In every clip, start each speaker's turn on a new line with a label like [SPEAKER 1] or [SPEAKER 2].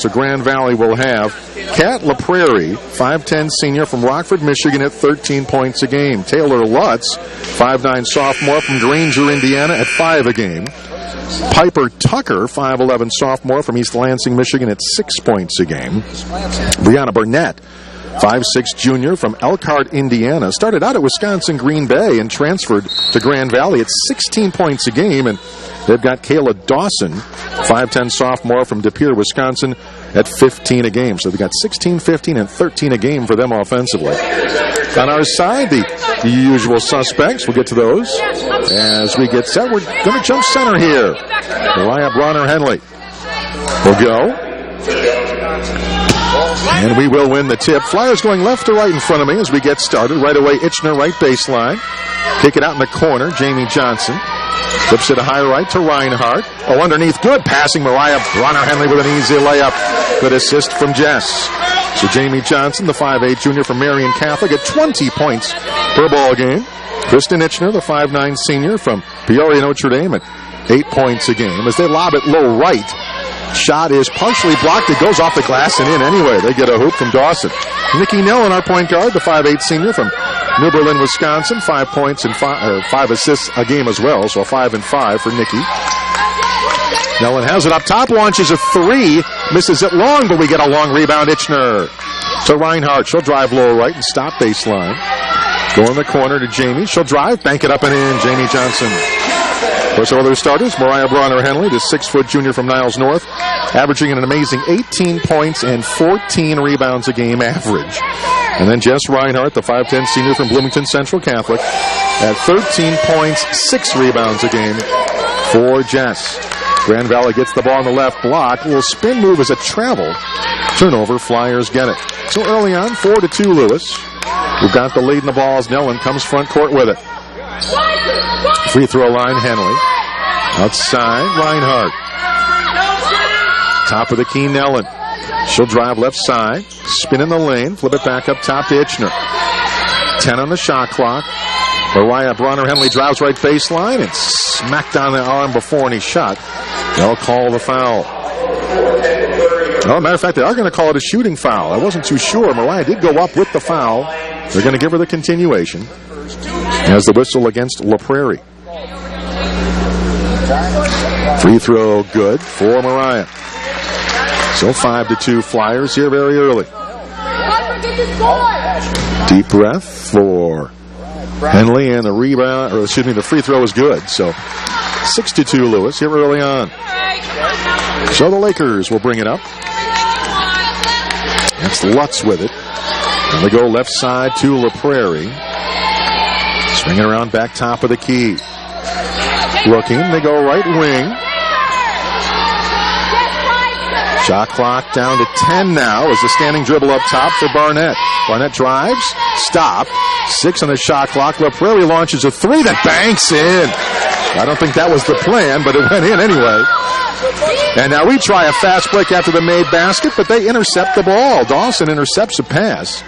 [SPEAKER 1] So Grand Valley will have Kat LaPrairie, 5'10 senior from Rockford, Michigan, at 13 points a game. Taylor Lutz, 5'9 sophomore from Granger, Indiana, at 5 a game. Piper Tucker, 5'11 sophomore from East Lansing, Michigan, at 6 points a game. Brianna Burnett, 5'6 junior from Elkhart, Indiana, started out at Wisconsin Green Bay and transferred to Grand Valley at 16 points a game. And they've got Kayla Dawson, 5'10 sophomore from De Pere, Wisconsin, at 15 a game. So they've got 16, 15, and 13 a game for them offensively. On our side, the usual suspects. We'll get to those as we get set. We're going to jump center here. Mariyah Henley will go. And we will win the tip. Flyers going left to right in front of me as we get started. Right away, Itschner, right baseline. Kick it out in the corner. Jamie Johnson flips it a high right to Reinhart. Oh, underneath. Good passing. Mariyah Henley with an easy layup. Good assist from Jess. So Jamie Johnson, the 5'8 junior from Marian Catholic, at 20 points per ball game. Kristin Itschner, the 5'9 senior from Peoria, Notre Dame, at 8 points a game. As they lob it low right, shot is partially blocked. It goes off the glass and in anyway. They get a hoop from Dawson. Nikki Nellen, our point guard, the 5'8 senior from New Berlin, Wisconsin, 5 points and 5 assists a game as well. So 5 and 5 for Nikki. Nellen has it up top, launches a three, misses it long, but we get a long rebound. Itschner to Reinhart. She'll drive low right and stop baseline. Go in the corner to Jamie. She'll drive, bank it up and in. Jamie Johnson. Of course, our other starters, Mariyah Henley, the 6-foot junior from Niles North, averaging an amazing 18 points and 14 rebounds a game average. And then Jess Reinhart, the 5'10 senior from Bloomington Central Catholic, at 13 points, 6 rebounds a game for Jess. Grand Valley gets the ball on the left block. A little spin move as a travel. Turnover, Flyers get it. So early on, 4-2 Lewis. We've got the lead in the ball as Nellen comes front court with it. Free throw line, Henley. Outside, Reinhart. Top of the key, Nellen. She'll drive left side, spin in the lane, flip it back up top to Itschner. 10 on the shot clock. Mariyah Henley drives right baseline and smacked on the arm before any shot. They'll call the foul. Matter of fact, they are going to call it a shooting foul. I wasn't too sure. Mariyah did go up with the foul. They're going to give her the continuation. As the whistle against LaPrairie. Free throw good for Mariyah. So 5-2 Flyers here very early. Deep breath for Henley, and the rebound, or excuse me, the free throw is good. So 6-2 Lewis here early on. So the Lakers will bring it up. That's Lutz with it. And they go left side to LaPrairie. Swinging around back top of the key. Looking, they go right wing. Shot clock down to 10 now as the standing dribble up top for Barnett. Barnett drives, stopped. 6 on the shot clock. LaPrairie launches a three that banks in. I don't think that was the plan, but it went in anyway. And now we try a fast break after the made basket, but they intercept the ball. Dawson intercepts a pass.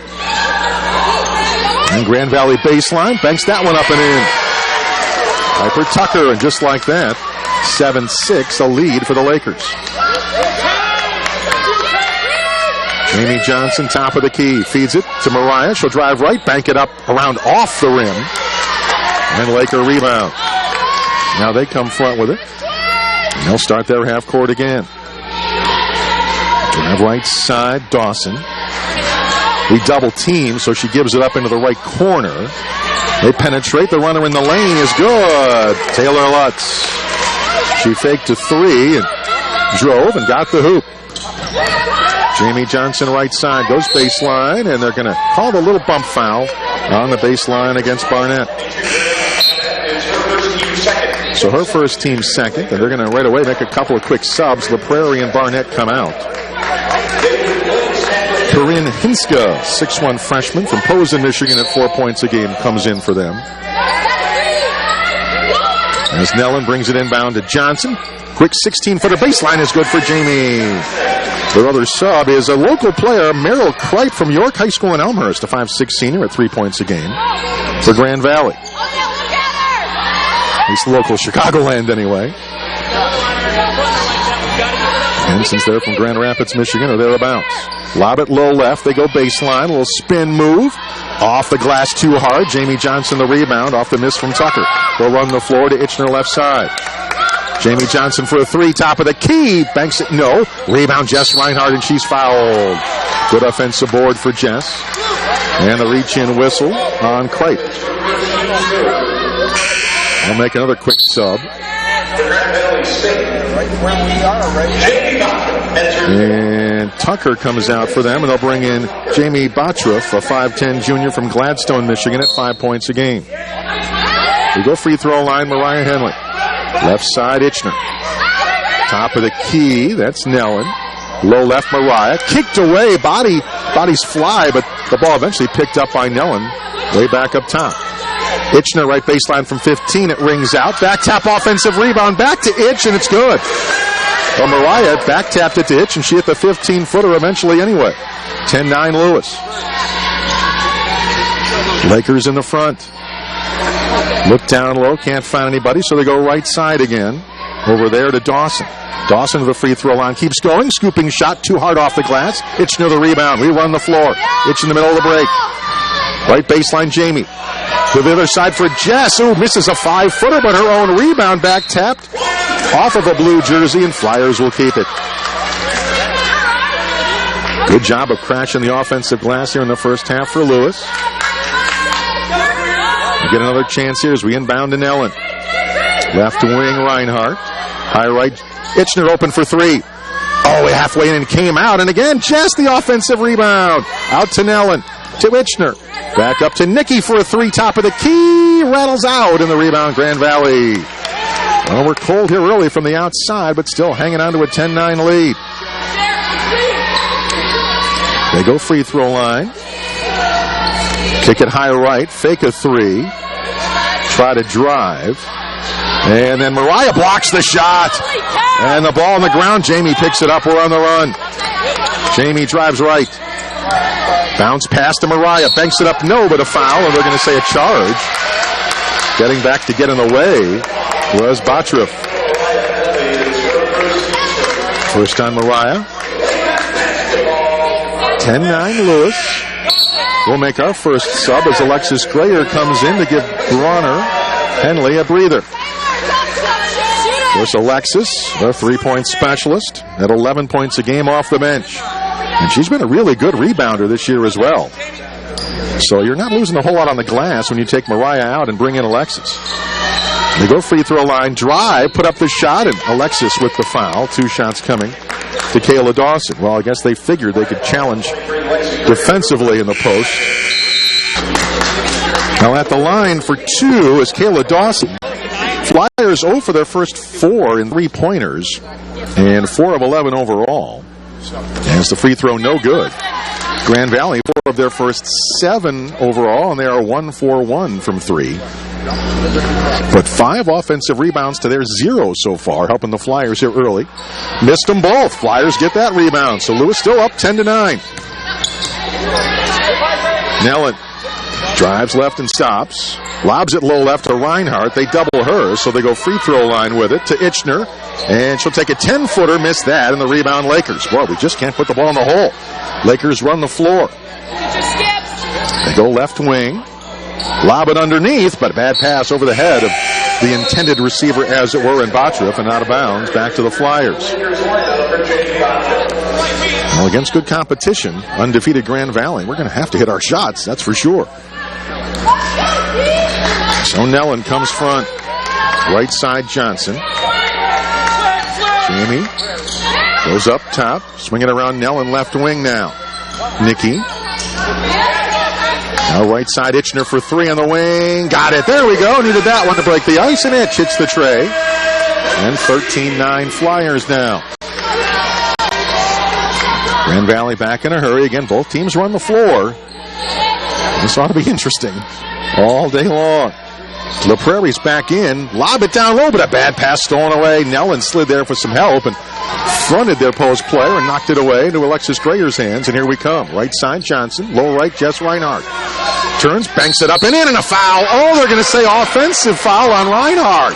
[SPEAKER 1] And Grand Valley baseline banks that one up and in. Piper Tucker, and just like that, 7-6, a lead for the Lakers. Jamie Johnson, top of the key, feeds it to Mariyah. She'll drive right, bank it up around off the rim. And Laker rebound. Now they come front with it. And they'll start their half court again. Drive right side, Dawson. We double team, so she gives it up into the right corner. They penetrate. The runner in the lane is good. Taylor Lutz. She faked a three and drove and got the hoop. Jamie Johnson right side goes baseline, and they're going to call the little bump foul on the baseline against Barnett. So her first team second, and they're going to right away make a couple of quick subs. LaPrairie and Barnett come out. Corinne Hinska, 6'1 freshman from Posen, Michigan, at 4 points a game, comes in for them. As Nellen brings it inbound to Johnson. Quick 16-footer baseline is good for Jamie. Their other sub is a local player, Merrill Kripe from York High School in Elmhurst, a 5'6 senior at 3 points a game for Grand Valley. At least local Chicagoland anyway. Henson's there from Grand Rapids, Michigan, or thereabouts. Lob it low left. They go baseline. A little spin move. Off the glass too hard. Jamie Johnson the rebound off the miss from Tucker. They'll run the floor to Itschner left side. Jamie Johnson for a three, top of the key. Banks it, no. Rebound Jess Reinhart, and she's fouled. Good offensive board for Jess. And the reach-in whistle on Crape. We'll make another quick sub. And Tucker comes out for them, and they'll bring in Jamie Botruff, a 5'10 junior from Gladstone, Michigan, at 5 points a game. We go free throw line, Mariyah Henley. Left side, Itschner. Top of the key, that's Nellen. Low left, Mariyah. Kicked away, bodies fly, but the ball eventually picked up by Nellen. Way back up top. Itschner right baseline from 15. It rings out. Back tap offensive rebound. Back to Itch, and it's good. Well, Mariyah back tapped it to Itch, and she hit the 15-footer eventually anyway. 10-9 Lewis. Lakers in the front. Look down low. Can't find anybody, so they go right side again. Over there to Dawson. Dawson to the free throw line. Keeps going. Scooping shot. Too hard off the glass. Itschner the rebound. We run the floor. Itch in the middle of the break. Right baseline, Jamie. To the other side for Jess. Ooh, misses a 5-footer, but her own rebound back tapped off of a blue jersey, and Flyers will keep it. Good job of crashing the offensive glass here in the first half for Lewis. We get another chance here as we inbound to Nellen. Left wing, Reinhart. High right, Itschner open for three. Oh, halfway in and came out, and again, Jess the offensive rebound. Out to Nellen. To Itschner. Back up to Nikki for a three, top of the key. Rattles out in the rebound, Grand Valley. Well, we're cold here early from the outside, but still hanging on to a 10-9 lead. They go free throw line. Kick it high right, fake a three. Try to drive. And then Mariyah blocks the shot. And the ball on the ground. Jamie picks it up. We're on the run. Jamie drives right. Bounce pass to Mariyah. Banks it up. No, but a foul. And we're going to say a charge. Getting back to get in the way was Botruff. First on Mariyah. 10-9 Lewis. We'll make our first sub as Alexis Grayer comes in to give Bronner Henley a breather. Of course, Alexis, the three-point specialist, at 11 points a game off the bench. And she's been a really good rebounder this year as well. So you're not losing a whole lot on the glass when you take Mariyah out and bring in Alexis. They go free throw line, drive, put up the shot, and Alexis with the foul. 2 shots coming to Kayla Dawson. Well, I guess they figured they could challenge defensively in the post. Now at the line for 2 is Kayla Dawson. Flyers 0 for their first 4 in 3-pointers and 4 of 11 overall. And it's the free throw no good. Grand Valley 4 of their first 7 overall, and they are 1-for-1 from 3. But 5 offensive rebounds to their 0 so far, helping the Flyers here early. Missed them both. Flyers get that rebound. So Lewis still up 10-9. Nellen drives left and stops. Lobs it low left to Reinhart. They double her, so they go free throw line with it to Itschner. And she'll take a 10-footer, miss that, and the rebound Lakers. Boy, we just can't put the ball in the hole. Lakers run the floor. They go left wing. Lob it underneath, but a bad pass over the head of the intended receiver, as it were, in Botruff, and out of bounds, back to the Flyers. Well, against good competition, undefeated Grand Valley, we're going to have to hit our shots, that's for sure. So Nellen comes front. Right side, Johnson. Jamie goes up top. Swing it around Nellen, left wing now. Nikki. Now right side, Itschner for 3 on the wing. Got it. There we go. Needed that one to break the ice, and Itch hits the tray. And 13-9 Flyers now. Grand Valley back in a hurry. Again, both teams run the floor. This ought to be interesting all day long. The Prairie's back in. Lob it down low, but a bad pass stolen away. Nellen slid there for some help and fronted their post player and knocked it away into Alexis Grayer's hands. And here we come. Right side, Johnson. Low right, Jess Reinhart. Turns, banks it up and in, and a foul. Oh, they're going to say offensive foul on Reinhart.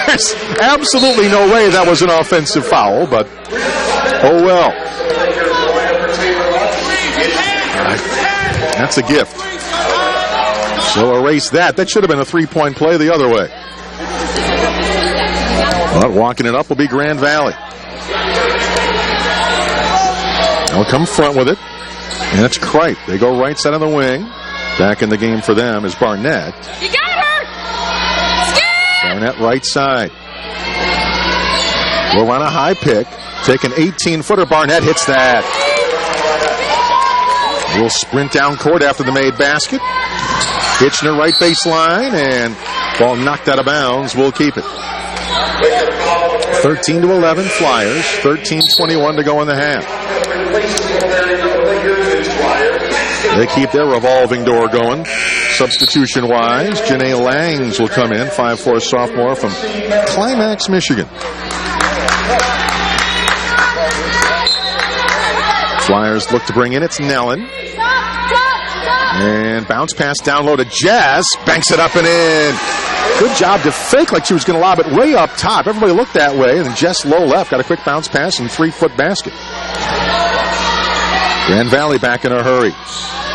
[SPEAKER 1] There's absolutely no way that was an offensive foul, but oh well. That's a gift. So erase that. That should have been a three-point play the other way. But walking it up will be Grand Valley. They'll come front with it. And it's Kripe. They go right side of the wing. Back in the game for them is Barnett.
[SPEAKER 2] You got her! Skip!
[SPEAKER 1] Barnett right side. We'll run a high pick. Take an 18-footer. Barnett hits that. We'll sprint down court after the made basket. Itschner right baseline, and ball knocked out of bounds. We'll keep it. 13-11 Flyers. 13:21 to go in the half. They keep their revolving door going. Substitution-wise, Janae Langs will come in, 5'4" sophomore from Climax, Michigan. Flyers look to bring in. It's Nellen. And bounce pass down low to Jess. Banks it up and in. Good job to fake like she was going to lob it way up top. Everybody looked that way. And then Jess low left. Got a quick bounce pass and 3-foot basket. Grand Valley back in a hurry.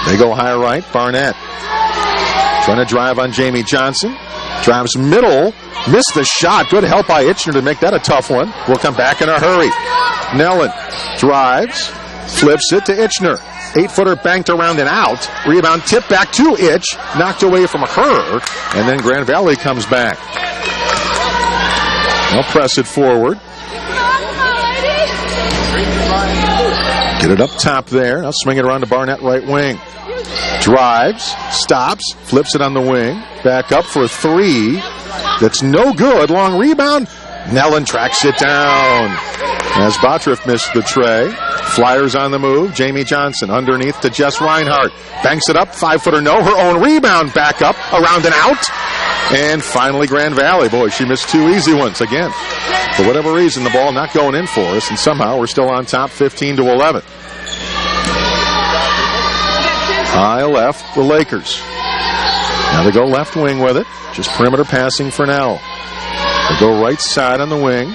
[SPEAKER 1] They go high right. Barnett trying to drive on Jamie Johnson. Drives middle. Missed the shot. Good help by Itschner to make that a tough one. We'll come back in a hurry. Nellen drives. Flips it to Itschner. 8-footer banked around and out. Rebound tipped back to Itch. Knocked away from her. And then Grand Valley comes back. They'll press it forward. Get it up top there. Now swing it around to Barnett right wing. Drives. Stops. Flips it on the wing. Back up for a three. That's no good. Long rebound. Nellen tracks it down. As Bottriff missed the tray. Flyers on the move. Jamie Johnson underneath to Jess Reinhart. Banks it up. 5-footer no. Her own rebound. Back up. Around and out. And finally Grand Valley. Boy, she missed two easy ones again. For whatever reason, the ball not going in for us. And somehow we're still on top 15-11. High left, the Lakers. Now they go left wing with it. Just perimeter passing for now. They go right side on the wing.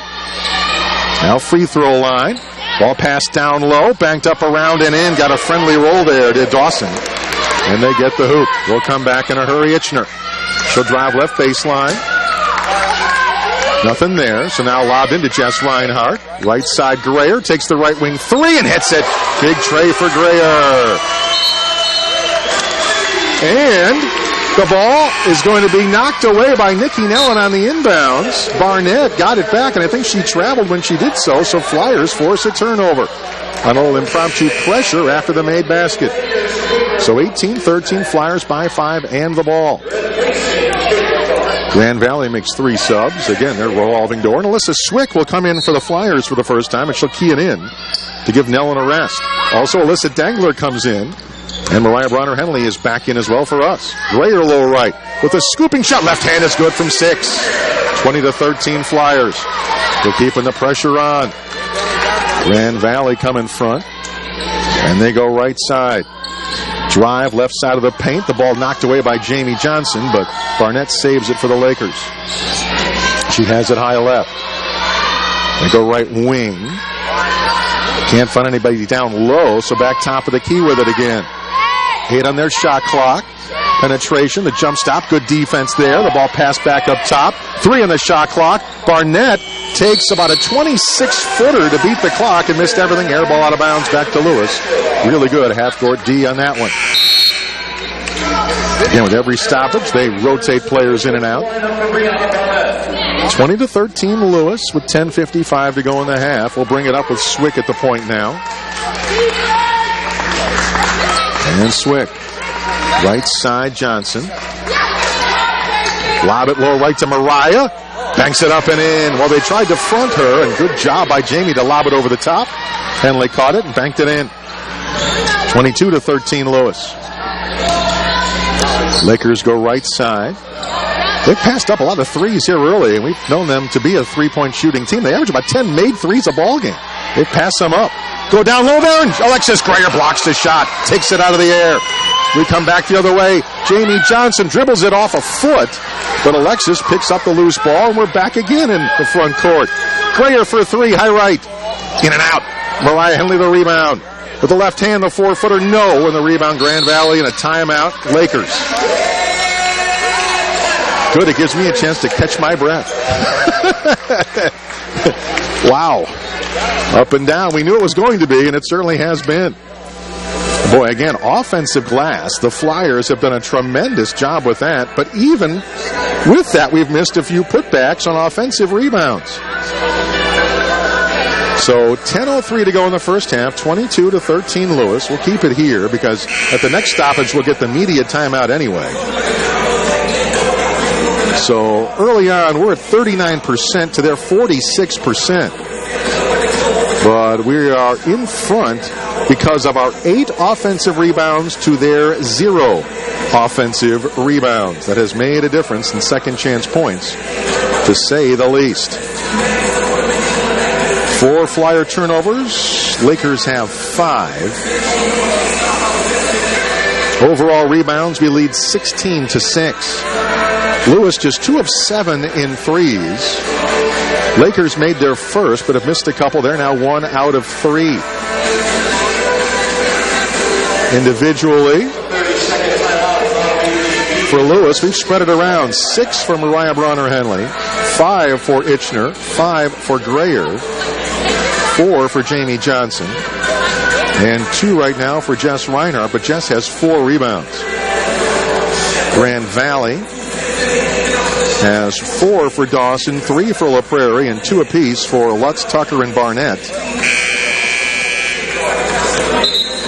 [SPEAKER 1] Now free throw line. Ball passed down low, banked up around and in. Got a friendly roll there to Dawson. And they get the hoop. We'll come back in a hurry. Itschner. She'll drive left baseline. Nothing there. So now lobbed into Jess Reinhart. Right side Grayer takes the right wing three and hits it. Big tray for Grayer. And the ball is going to be knocked away by Nikki Nellen on the inbounds. Barnett got it back, and I think she traveled when she did so, so Flyers force a turnover. An old impromptu pressure after the made basket. So 18-13 Flyers by 5 and the ball. Grand Valley makes 3 subs. Again, their revolving door. And Alyssa Swick will come in for the Flyers for the first time, and she'll key it in to give Nellen a rest. Also, Alyssa Dangler comes in. And Mariyah Henley is back in as well for us. Grayer low right with a scooping shot. Left hand is good from 6. 20-13 Flyers. They're keeping the pressure on. Grand Valley come in front. And they go right side. Drive left side of the paint. The ball knocked away by Jamie Johnson, but Barnett saves it for the Lakers. She has it high left. They go right wing. Can't find anybody down low, so back top of the key with it again. 8 on their shot clock. Penetration, the jump stop, good defense there. The ball passed back up top. 3 on the shot clock. Barnett takes about a 26-footer to beat the clock and missed everything. Air ball out of bounds back to Lewis. Really good half-court D on that one. Again, with every stoppage, they rotate players in and out. 20-13 Lewis with 10:55 to go in the half. We'll bring it up with Swick at the point now. And Swick. Right side Johnson. Lob it low right to Mariyah. Banks it up and in. Well, they tried to front her, and good job by Jamie to lob it over the top. Henley caught it and banked it in. 22-13 Lewis. Lakers go right side. They've passed up a lot of threes here early, and we've known them to be a three-point shooting team. They average about 10 made threes a ball game. They've passed them up. Go down low there, and Alexis Grayer blocks the shot. Takes it out of the air. We come back the other way. Jamie Johnson dribbles it off a foot, but Alexis picks up the loose ball, and we're back again in the front court. Grayer for three, high right. In and out. Mariyah Henley the rebound. With the left hand, the 4-footer, no. And the rebound, Grand Valley, and a timeout, Lakers. Good, it gives me a chance to catch my breath. Wow. Up and down. We knew it was going to be, and it certainly has been. Boy, again, offensive glass. The Flyers have done a tremendous job with that. But even with that, we've missed a few putbacks on offensive rebounds. So 10:03 to go in the first half, 22-13 Lewis. We'll keep it here because at the next stoppage, we'll get the media timeout anyway. So early on, we're at 39% to their 46%. But we are in front because of our 8 offensive rebounds to their 0 offensive rebounds. That has made a difference in second chance points, to say the least. 4 Flyer turnovers. Lakers have 5. Overall rebounds, we lead 16-6. Lewis just 2 of 7 in threes. Lakers made their first, but have missed a couple. They're now 1 out of 3. Individually, for Lewis, we've spread it around. 6 for Mariyah Henley, 5 for Itschner, 5 for Grayer, 4 for Jamie Johnson, and 2 right now for Jess Reinhart, but Jess has 4 rebounds. Grand Valley has 4 for Dawson, 3 for La Prairie, and 2 apiece for Lutz, Tucker, and Barnett.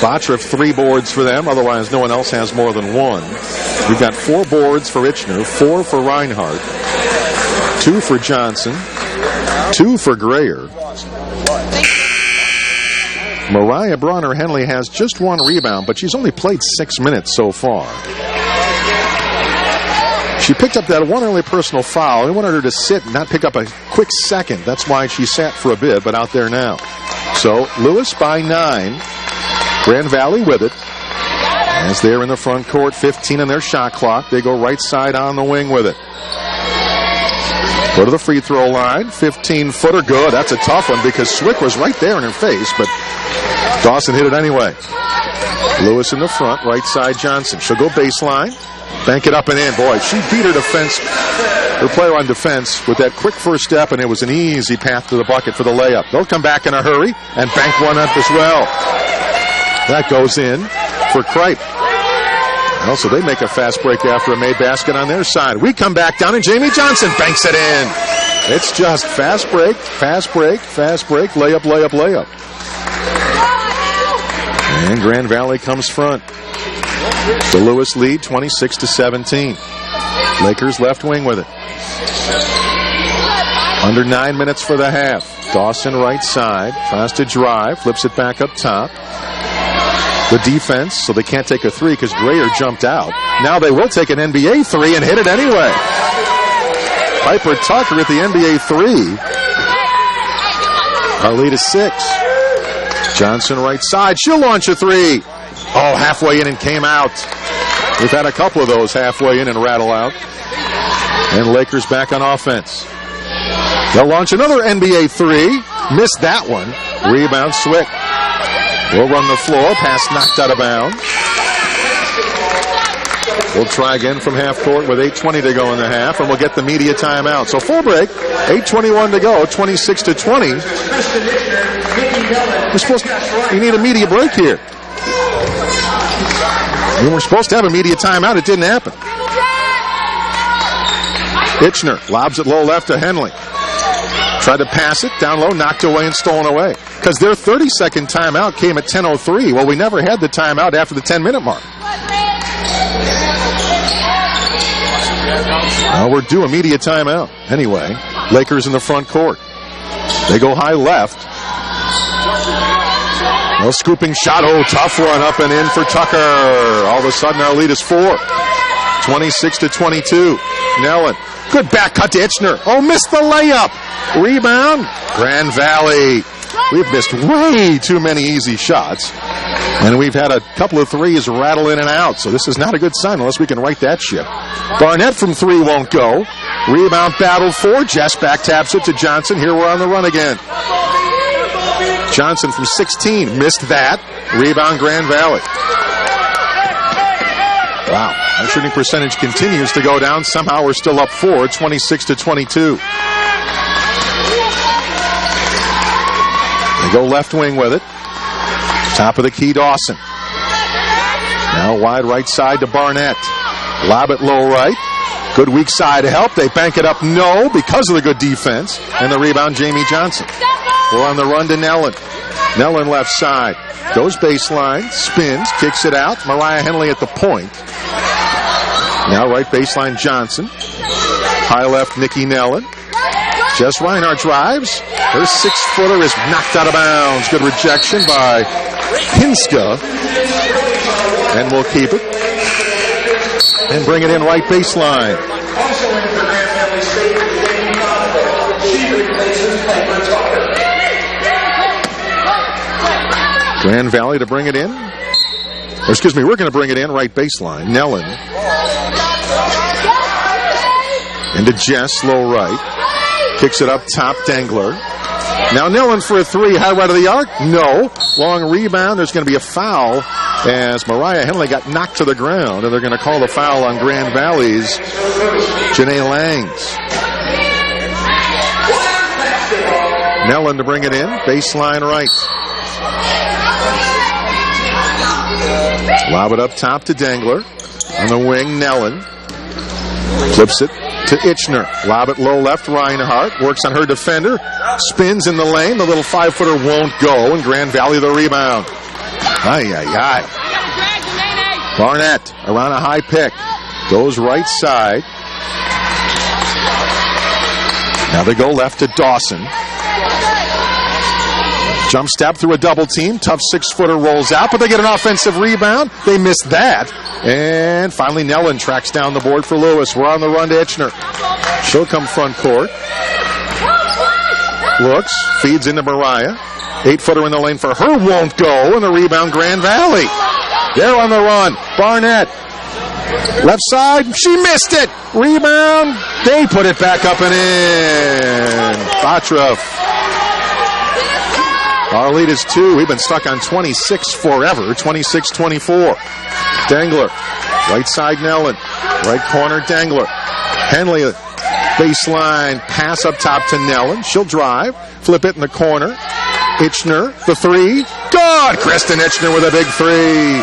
[SPEAKER 1] Botcher 3 boards for them, otherwise no one else has more than 1. We've got 4 boards for Itschner, 4 for Reinhart, 2 for Johnson, 2 for Grayer. Mariyah Henley has just 1 rebound, but she's only played 6 minutes so far. She picked up that 1 early personal foul. They wanted her to sit and not pick up a quick second. That's why she sat for a bit, but out there now. So Lewis by 9. Grand Valley with it. As they're in the front court, 15 in their shot clock. They go right side on the wing with it. Go to the free throw line. 15-footer, good. That's a tough one because Swick was right there in her face, but Dawson hit it anyway. Lewis in the front, right side Johnson. She'll go baseline. Bank it up and in. Boy, she beat her player on defense with that quick first step, and it was an easy path to the bucket for the layup. They'll come back in a hurry and bank one up as well. That goes in for Kripe. Also, they make a fast break after a made basket on their side. We come back down, and Jamie Johnson banks it in. It's just fast break, layup, layup, layup. And Grand Valley comes front. The Lewis lead, 26-17. Lakers left wing with it. Under 9 minutes for the half. Dawson right side, tries to drive, flips it back up top. The defense, so they can't take a 3 because Grayer jumped out. Now they will take an NBA 3 and hit it anyway. Piper Tucker at the NBA 3. Our lead is 6. Johnson right side, she'll launch a 3. Oh, halfway in and came out. We've had a couple of those halfway in and rattle out. And Lakers back on offense. They'll launch another NBA 3. Missed that one. Rebound, Swick. We'll run the floor. Pass knocked out of bounds. We'll try again from half court with 8:20 to go in the half, and we'll get the media timeout. So full break, 8:21 to go, 26-20. We need a media break here. We were supposed to have a media timeout. It didn't happen. Itschner lobs it low left to Henley. Tried to pass it down low, knocked away and stolen away. Because their 30-second timeout came at 10:03. Well, we never had the timeout after the 10-minute mark. Well, we're due a media timeout. Anyway, Lakers in the front court. They go high left. No scooping shot. Oh, tough one up and in for Tucker. All of a sudden, our lead is 4. 26-22. Nellen. Good back cut to Itschner. Oh, missed the layup. Rebound. Grand Valley. We've missed way too many easy shots. And we've had a couple of threes rattle in and out. So this is not a good sign unless we can right that ship. Barnett from three won't go. Rebound battle for Jess. Back taps it to Johnson. Here we're on the run again. Johnson from 16. Missed that. Rebound Grand Valley. Wow. Our shooting percentage continues to go down. Somehow we're still up 4, 26-22. They go left wing with it. Top of the key, Dawson. Now wide right side to Barnett. Lob it low right. Good weak side help. They bank it up. No, because of the good defense. And the rebound, Jamie Johnson. We're on the run to Nellen. Nellen left side. Goes baseline. Spins. Kicks it out. Mariyah Henley at the point. Now right baseline, Johnson. High left, Nikki Nellen. Jess Reinhart drives. Her 6-footer is knocked out of bounds. Good rejection by Hinska. And we'll keep it. And bring it in right baseline. Grand Valley to bring it in. Or excuse me, we're going to bring it in right baseline. Nellen. Into Jess, low right. Kicks it up top, Dangler. Now Nellen for a three, high right of the arc. No. Long rebound. There's going to be a foul as Mariyah Henley got knocked to the ground, and they're going to call the foul on Grand Valley's Janae Langs. Nellen to bring it in. Baseline right. Lob it up top to Dangler. On the wing, Nellen. Flips it to Itschner. Lob it low left, Reinhart. Works on her defender. Spins in the lane. The little 5-footer won't go, and Grand Valley the rebound. Ay. Barnett around a high pick. Goes right side. Now they go left to Dawson. Jump step through a double team. Tough 6-footer rolls out, but they get an offensive rebound. They miss that. And finally, Nellen tracks down the board for Lewis. We're on the run to Itschner. She'll come front court. Looks, feeds into Mariyah. 8-footer in the lane for her, won't go. And the rebound, Grand Valley. They're on the run. Barnett. Left side, she missed it. Rebound. They put it back up and in. Batroff. Our lead is 2. We've been stuck on 26 forever. 26-24. Dangler. Right side, Nellen. Right corner, Dangler. Henley, baseline. Pass up top to Nellen. She'll drive. Flip it in the corner. Itschner, the three. Good! Kristin Itschner with a big three.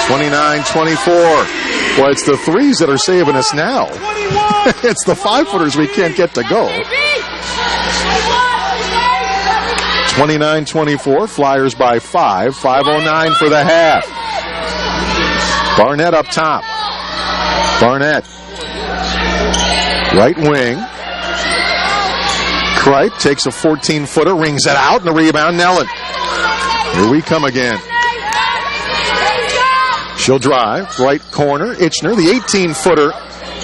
[SPEAKER 1] 29-24. Well, it's the threes that are saving us now. It's the 5-footers we can't get to go. 29-24, Flyers by 5. 5:09 for the half. Barnett up top. Barnett. Right wing. Kripe takes a 14-footer, rings it out, and the rebound, Nellen. Here we come again. She'll drive. Right corner, Itschner, the 18-footer.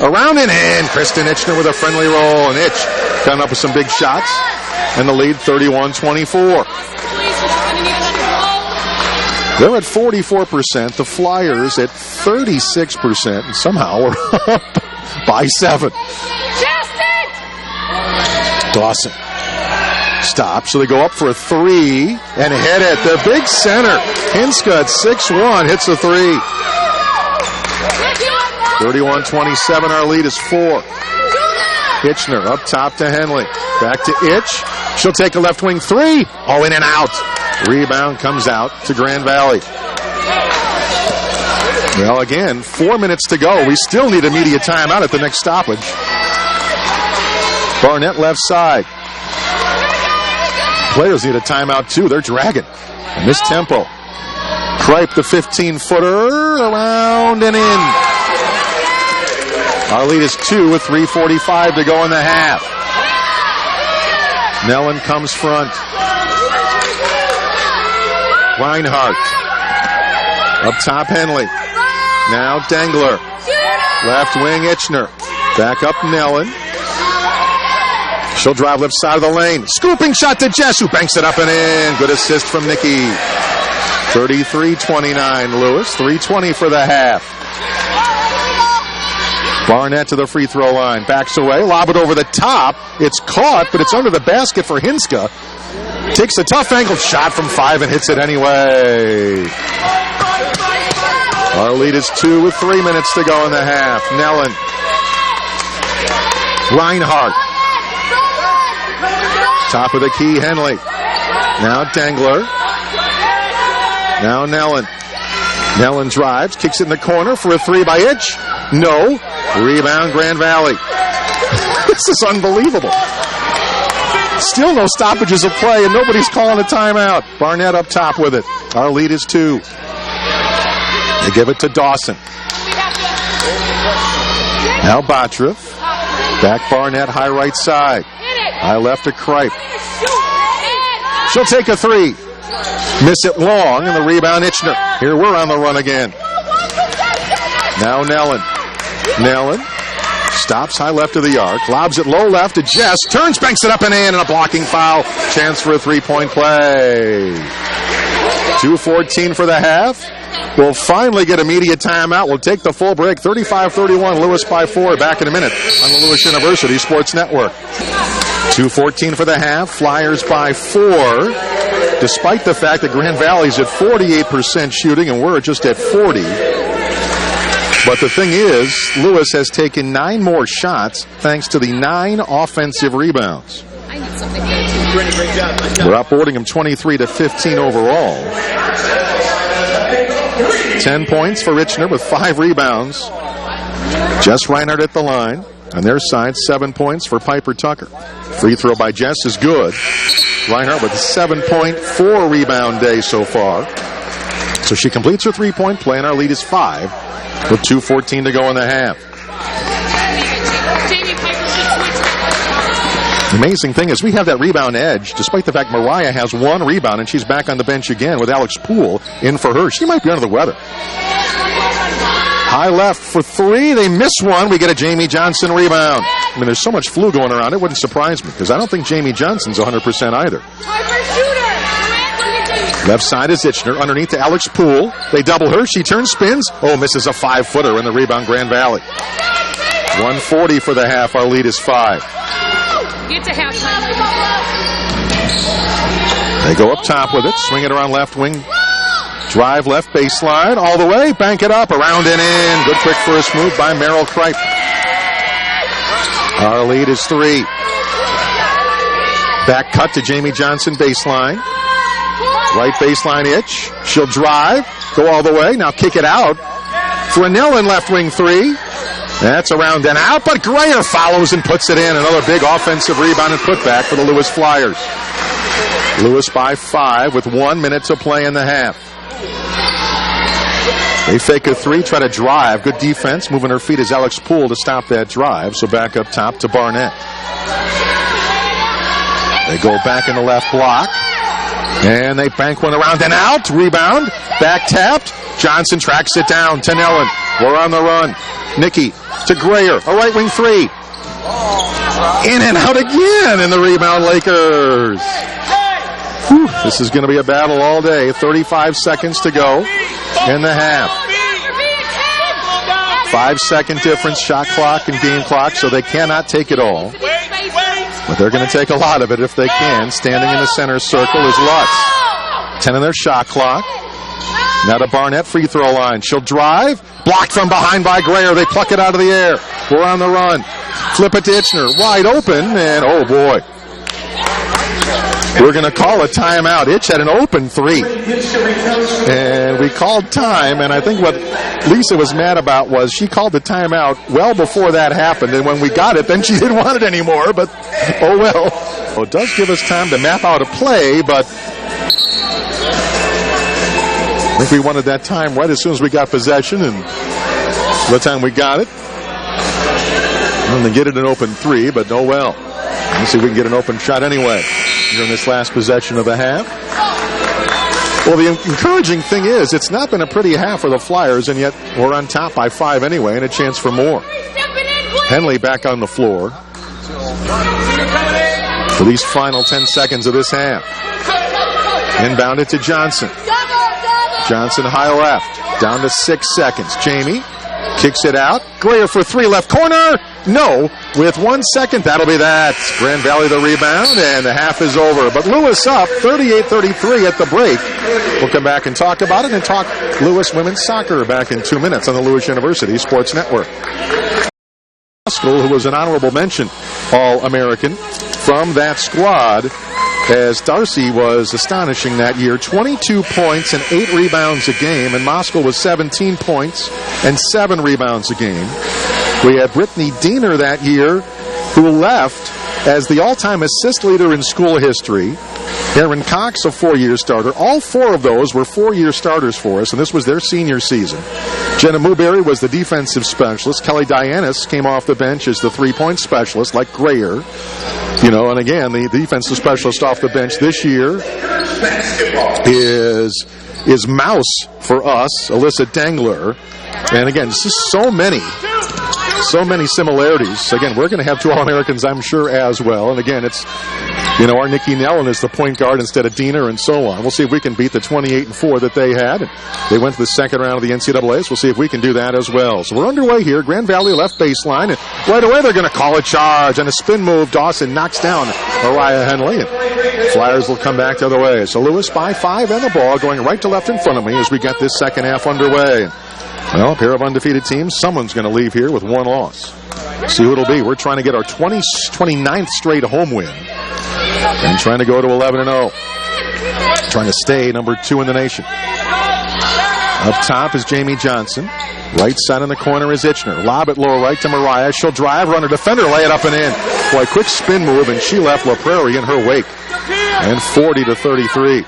[SPEAKER 1] Around and in. Kristin Itschner with a friendly roll, and Itch coming up with some big shots. And the lead, 31-24. They're at 44%. The Flyers at 36%. And somehow we're up by 7. Dawson. Stop. So they go up for a three and hit it. The big center. Hinska at 6'1" hits a three. 31-27. Our lead is 4. Itschner up top to Henley. Back to Itch. She'll take a left wing three. Oh, in and out. Rebound comes out to Grand Valley. Well, again, 4 minutes to go. We still need immediate timeout at the next stoppage. Barnett left side. Players need a timeout too. They're dragging in this tempo. Kripe, the 15-footer, around and in. Our lead is 2 with 3:45 to go in the half. Nellen comes front. Reinhart. Up top, Henley. Now Dangler. Left wing, Itschner. Back up, Nellen. She'll drive left side of the lane. Scooping shot to Jess, who banks it up and in. Good assist from Nikki. 33-29 Lewis. 3:20 for the half. Barnett to the free throw line. Backs away. Lob it over the top. It's caught, but it's under the basket for Hinska. Takes a tough angle shot from 5 and hits it anyway. Our lead is 2 with 3 minutes to go in the half. Nellen. Reinhart. Top of the key, Henley. Now Dangler. Now Nellen. Nellen drives, kicks it in the corner for a 3 by Itch. No. Rebound, Grand Valley. This is unbelievable. Still no stoppages of play, and nobody's calling a timeout. Barnett up top with it. Our lead is 2. They give it to Dawson. Now Batra. Back Barnett, high right side. High left to Kripe. She'll take a 3. Miss it long, and the rebound Itschner. Here we're on the run again. Now Nellen. Nellen stops high left of the arc. Lobs it low left to Jess. Turns, banks it up and in, and a blocking foul. Chance for a 3-point play. 2:14 for the half. We'll finally get a media timeout. We'll take the full break. 35-31, Lewis by 4. Back in a minute on the Lewis University Sports Network. 2:14 for the half. Flyers by 4. Despite the fact that Grand Valley's at 48% shooting and we're just at 40. But the thing is, Lewis has taken 9 more shots thanks to the 9 offensive rebounds. We're outboarding him 23-15 overall. 10 points for Itschner with 5 rebounds. Jess Reinhart at the line. On their side, 7 points for Piper Tucker. Free throw by Jess is good. Reinhart with a 7.4 rebound day so far. So she completes her 3-point play, and our lead is 5 with 2:14 to go in the half. The amazing thing is we have that rebound edge, despite the fact Mariyah has 1 rebound, and she's back on the bench again with Alex Poole in for her. She might be under the weather. High left for 3. They miss one. We get a Jamie Johnson rebound. I mean, there's so much flu going around, it wouldn't surprise me, because I don't think Jamie Johnson's 100% either. Left side is Itschner. Underneath to Alex Poole. They double her. She turns, spins. Oh, misses a 5-footer in the rebound, Grand Valley. 1:40 for the half. Our lead is 5.
[SPEAKER 2] Get to halftime.
[SPEAKER 1] They go up top with it. Swing it around left wing. Drive left baseline. All the way. Bank it up. Around and in. Good quick first move by Merrill Kripe. Our lead is 3. Back cut to Jamie Johnson baseline. Right baseline Itch. She'll drive. Go all the way. Now kick it out. For a Nellen left wing 3. That's around and out, but Grayer follows and puts it in. Another big offensive rebound and putback for the Lewis Flyers. Lewis by 5 with 1 minute to play in the half. They fake a 3, try to drive. Good defense. Moving her feet is Alex Poole to stop that drive. So back up top to Barnett. They go back in the left block. And they bank one around and out. Rebound. Back tapped. Johnson tracks it down to Nellen. We're on the run. Nikki to Grayer. A right wing 3. In and out again. And the rebound Lakers. Whew, this is going to be a battle all day. 35 seconds to go in the half. 5-second difference, shot clock and game clock, so they cannot take it all. But they're going to take a lot of it if they can. Standing in the center circle is Lutz. 10 on their shot clock. Now to Barnett, free throw line. She'll drive. Blocked from behind by Grayer. They pluck it out of the air. We're on the run. Flip it to Itschner. Wide open, and oh boy. We're going to call a timeout. Itch had an open 3. And we called time, and I think what Lisa was mad about was she called the timeout well before that happened, and when we got it, then she didn't want it anymore, but oh well. Well, it does give us time to map out a play, but I think we wanted that time right as soon as we got possession, and by the time we got it, and then get it an open 3, but oh well. Let's see if we can get an open shot anyway during this last possession of the half. Well, the encouraging thing is it's not been a pretty half for the Flyers, and yet we're on top by 5 anyway, and a chance for more. Henley back on the floor. for these final 10 seconds of this half. Inbounded to Johnson. Johnson high left. Down to 6 seconds. Jamie kicks it out. Greer for three, left corner. No. With 1 second, that'll be that. Grand Valley the rebound, and the half is over. But Lewis up 38-33 at the break. We'll come back and talk about it and talk Lewis women's soccer back in 2 minutes on the Lewis University Sports Network. Who was an honorable mention All-American from that squad, as Darcy was astonishing that year. 22 points and 8 rebounds a game, and Moskal was 17 points and 7 rebounds a game. We had Brittany Diener that year, who left as the all-time assist leader in school history. Aaron Cox, a 4-year starter. All 4 of those were 4-year starters for us, and this was their senior season. Jenna Muberry was the defensive specialist. Kelly Dianis came off the bench as the three-point specialist, like Greer. You know, and again, the defensive specialist off the bench this year is Mouse for us, Alyssa Dangler. And again, just so many similarities. Again, we're going to have 2 All-Americans, I'm sure, as well. And again, it's, you know, our Nikki Nellen is the point guard instead of Diener and so on. We'll see if we can beat the 28-4 that they had. They went to the second round of the NCAA, so we'll see if we can do that as well. So we're underway here. Grand Valley left baseline, and right away they're going to call a charge. On a spin move, Dawson knocks down Mariyah Henley, and Flyers will come back the other way. So Lewis by 5 and the ball going right to left in front of me as we get this second half underway. Well, a pair of undefeated teams. Someone's going to leave here with 1 loss. See who it'll be. We're trying to get our 29th straight home win and trying to go to 11-0. Trying to stay number 2 in the nation. Up top is Jamie Johnson. Right side in the corner is Itschner. Lob it lower right to Mariyah. She'll drive, run her defender, lay it up and in. Boy, quick spin move, and she left La Prairie in her wake. And 40-33.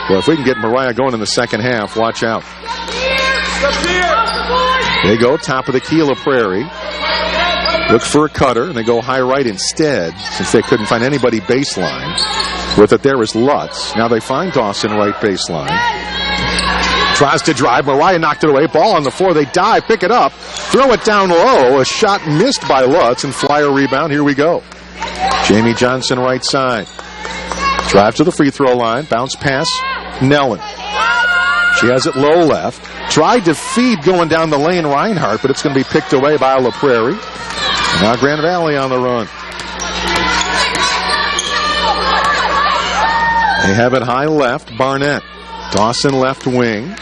[SPEAKER 1] Well, if we can get Mariyah going in the second half, watch out. They go top of the key, La Prairie. Look for a cutter, and they go high right instead, since they couldn't find anybody baseline. With it there is Lutz. Now they find Dawson right baseline. Tries to drive. Mariyah knocked it away. Ball on the floor. They dive, pick it up, throw it down low. A shot missed by Lutz, and Flyer rebound. Here we go. Jamie Johnson right side. Drive to the free throw line. Bounce pass. Nellen. She has it low left. Tried to feed going down the lane Reinhart, but it's going to be picked away by La Prairie. Now Grand Valley on the run. They have it high left. Barnett. Dawson left wing.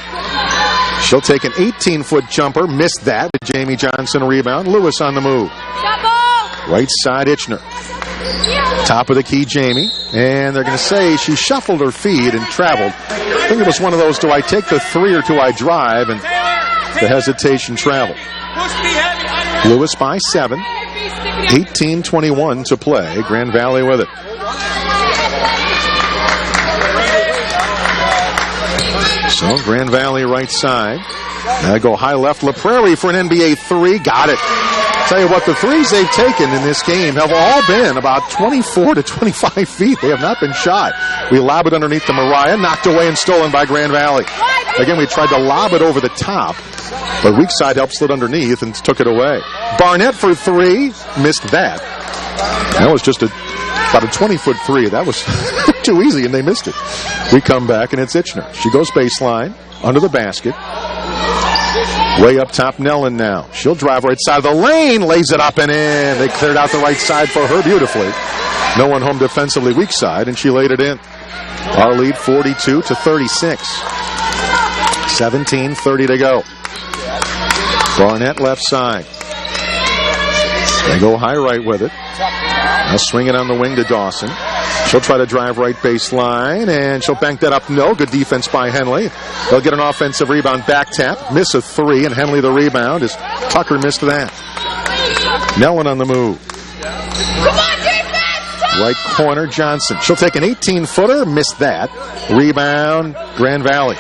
[SPEAKER 1] She'll take an 18-foot jumper. Missed that. Jamie Johnson rebound. Lewis on the move. Right side Itschner. Top of the key, Jamie. And they're going to say she shuffled her feet and traveled. I think it was one of those, do I take the 3 or do I drive? And the hesitation traveled. Lewis by 7. 18-21 to play. Grand Valley with it. So Grand Valley right side. Now go high left. La Prairie for an NBA 3. Got it. Tell you what, the threes they've taken in this game have all been about 24 to 25 feet. They have not been shot. We lob it underneath to Mariyah, knocked away and stolen by Grand Valley. Again, we tried to lob it over the top, but weak side helped slid underneath and took it away. Barnett for 3, missed that. That was just about a 20-foot 3. That was too easy, and they missed it. We come back, and it's Itschner. She goes baseline, under the basket. Way up top, Nellen now. She'll drive right side of the lane, lays it up and in. They cleared out the right side for her beautifully. No one home defensively, weak side, and she laid it in. Our lead 42-36. 17:30 to go. Barnett left side. They go high right with it. Now swing it on the wing to Dawson. She'll try to drive right baseline, and she'll bank that up. No, good defense by Henley. They'll get an offensive rebound, back tap, miss a 3, and Henley the rebound as Tucker missed that. Nellen on the move.
[SPEAKER 2] Come on, defense!
[SPEAKER 1] Right corner, Johnson. She'll take an 18-footer, missed that. Rebound, Grand Valley.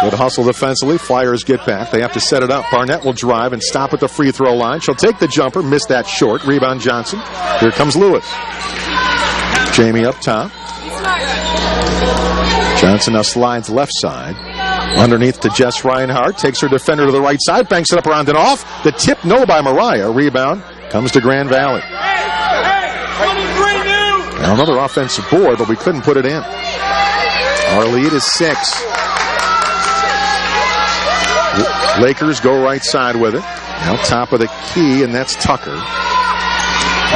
[SPEAKER 1] Good hustle defensively. Flyers get back. They have to set it up. Barnett will drive and stop at the free throw line. She'll take the jumper. Missed that short. Rebound Johnson. Here comes Lewis. Jamie up top. Johnson now slides left side. Underneath to Jess Reinhart. Takes her defender to the right side. Banks it up around and off. The tip no by Mariyah. Rebound Comes to Grand Valley. Now another offensive board, but we couldn't put it in. Our lead is 6. Lakers go right side with it. Now top of the key, and that's Tucker.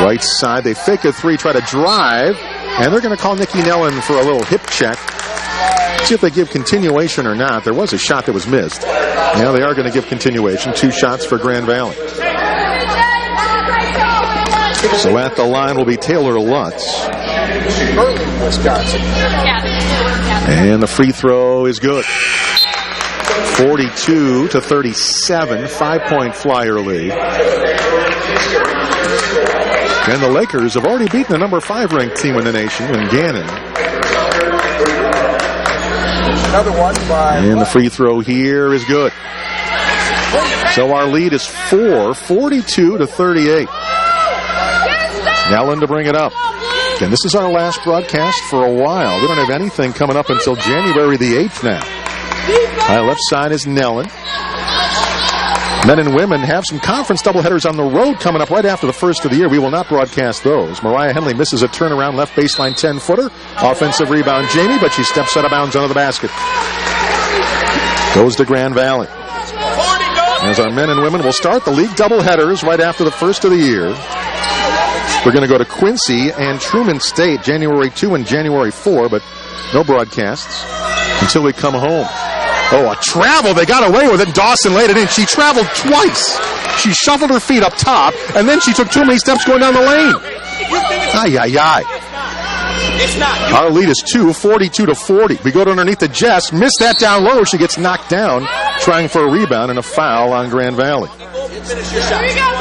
[SPEAKER 1] Right side, they fake a 3, try to drive, and they're going to call Nikki Nellen for a little hip check. See if they give continuation or not. There was a shot that was missed. Now they are going to give continuation. 2 shots for Grand Valley. So at the line will be Taylor Lutz. And the free throw is good. 42-37, 5-point Flyer lead. And the Lakers have already beaten the number 5 ranked team in the nation in Gannon. And the free throw here is good. So our lead is 4, 42-38. Nellen to bring it up. And this is our last broadcast for a while. We don't have anything coming up until January the 8th now. High left side is Nellen. Men and women have some conference doubleheaders on the road coming up right after the first of the year. We will not broadcast those. Mariyah Henley misses a turnaround left baseline 10-footer. Offensive rebound, Jamie, but she steps out of bounds under the basket. Goes to Grand Valley. As our men and women will start the league doubleheaders right after the first of the year. We're going to go to Quincy and Truman State, January 2 and January 4, but no broadcasts until we come home. Oh, a travel. They got away with it. Dawson laid it in. She traveled twice. She shuffled her feet up top, and then she took too many steps going down the lane. Ay, ay, ay. Our lead is 2, 42-40. We go to underneath the Jess. Miss that down low. She gets knocked down, trying for a rebound and a foul on Grand Valley.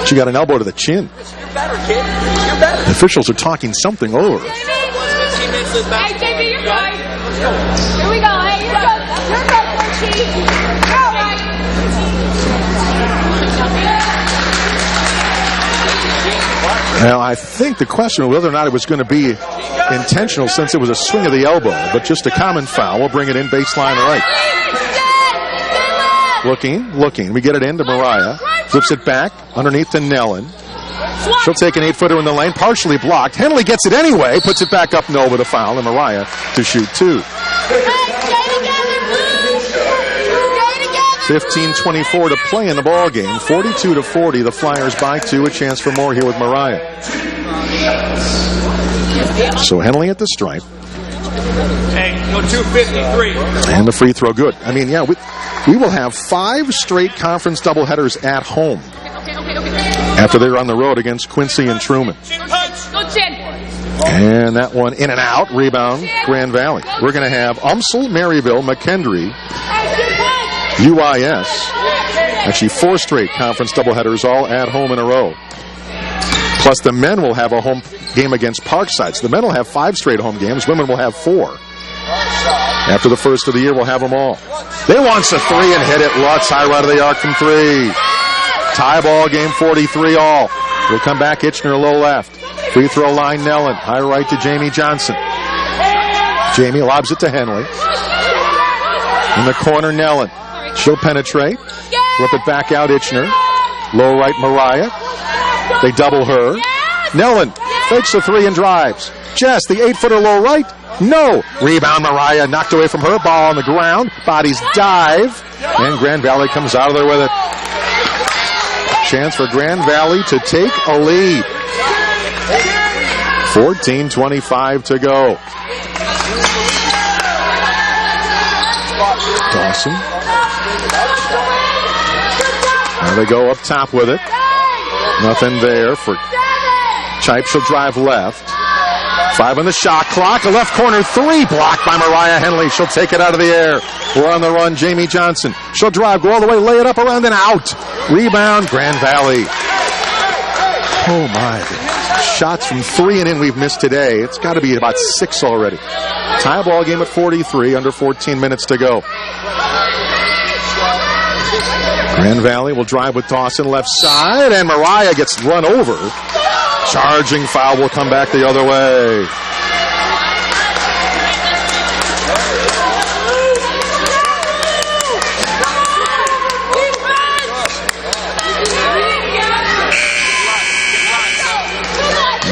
[SPEAKER 1] She got an elbow to the chin. The officials are talking something over.
[SPEAKER 2] Hey, JB, you're fine. Here we go. Hey, you're good. You're good, Frenchie. Go, right.
[SPEAKER 1] Now, I think the question was whether or not it was going to be intentional since it was a swing of the elbow, but just a common foul. We'll bring it in baseline right. Looking. We get it into Mariyah. Flips it back underneath to Nellen. She'll take an 8-footer in the lane, partially blocked. Henley gets it anyway, puts it back up, no, with a foul, and Mariyah to shoot 2. 15:24 to play in the ball game. 42-40. The Flyers by 2. A chance for more here with Mariyah. So Henley at the stripe.
[SPEAKER 3] Hey, go 253.
[SPEAKER 1] And the free throw good. I mean, yeah, we will have 5 straight conference doubleheaders at home after they're on the road against Quincy and Truman. And that one in and out. Rebound, Grand Valley. We're going to have Umsel, Maryville, McKendree, UIS. Actually, 4 straight conference doubleheaders all at home in a row. Plus, the men will have a home game against Parkside. So the men will have 5 straight home games. Women will have 4. After the first of the year, we'll have them all. They wants a 3 and hit it. Lutz, high right of the arc from 3. Tie ball game, 43 all. We'll come back. Itschner, low left. Free throw line, Nellen. High right to Jamie Johnson. Jamie lobs it to Henley. In the corner, Nellen. She'll penetrate. Flip it back out, Itschner. Low right, Mariyah. They double her. Nellen fakes the 3 and drives. Jess, the 8-footer low right. No. Rebound, Mariyah. Knocked away from her. Ball on the ground. Bodies dive. And Grand Valley comes out of there with it. Chance for Grand Valley to take a lead. 14:25 to go. Dawson. Now they go up top with it. Nothing there for Chipe. She'll drive left. 5 on the shot clock. A left corner 3 blocked by Mariyah Henley. She'll take it out of the air. We're on the run. Jamie Johnson. She'll drive, go all the way, lay it up, around and out. Rebound, Grand Valley. Oh my. Shots from 3 and in we've missed today. It's got to be about 6 already. Tie ball game at 43, under 14 minutes to go. Grand Valley will drive with Dawson left side, and Mariyah gets run over. Charging foul will come back the other way.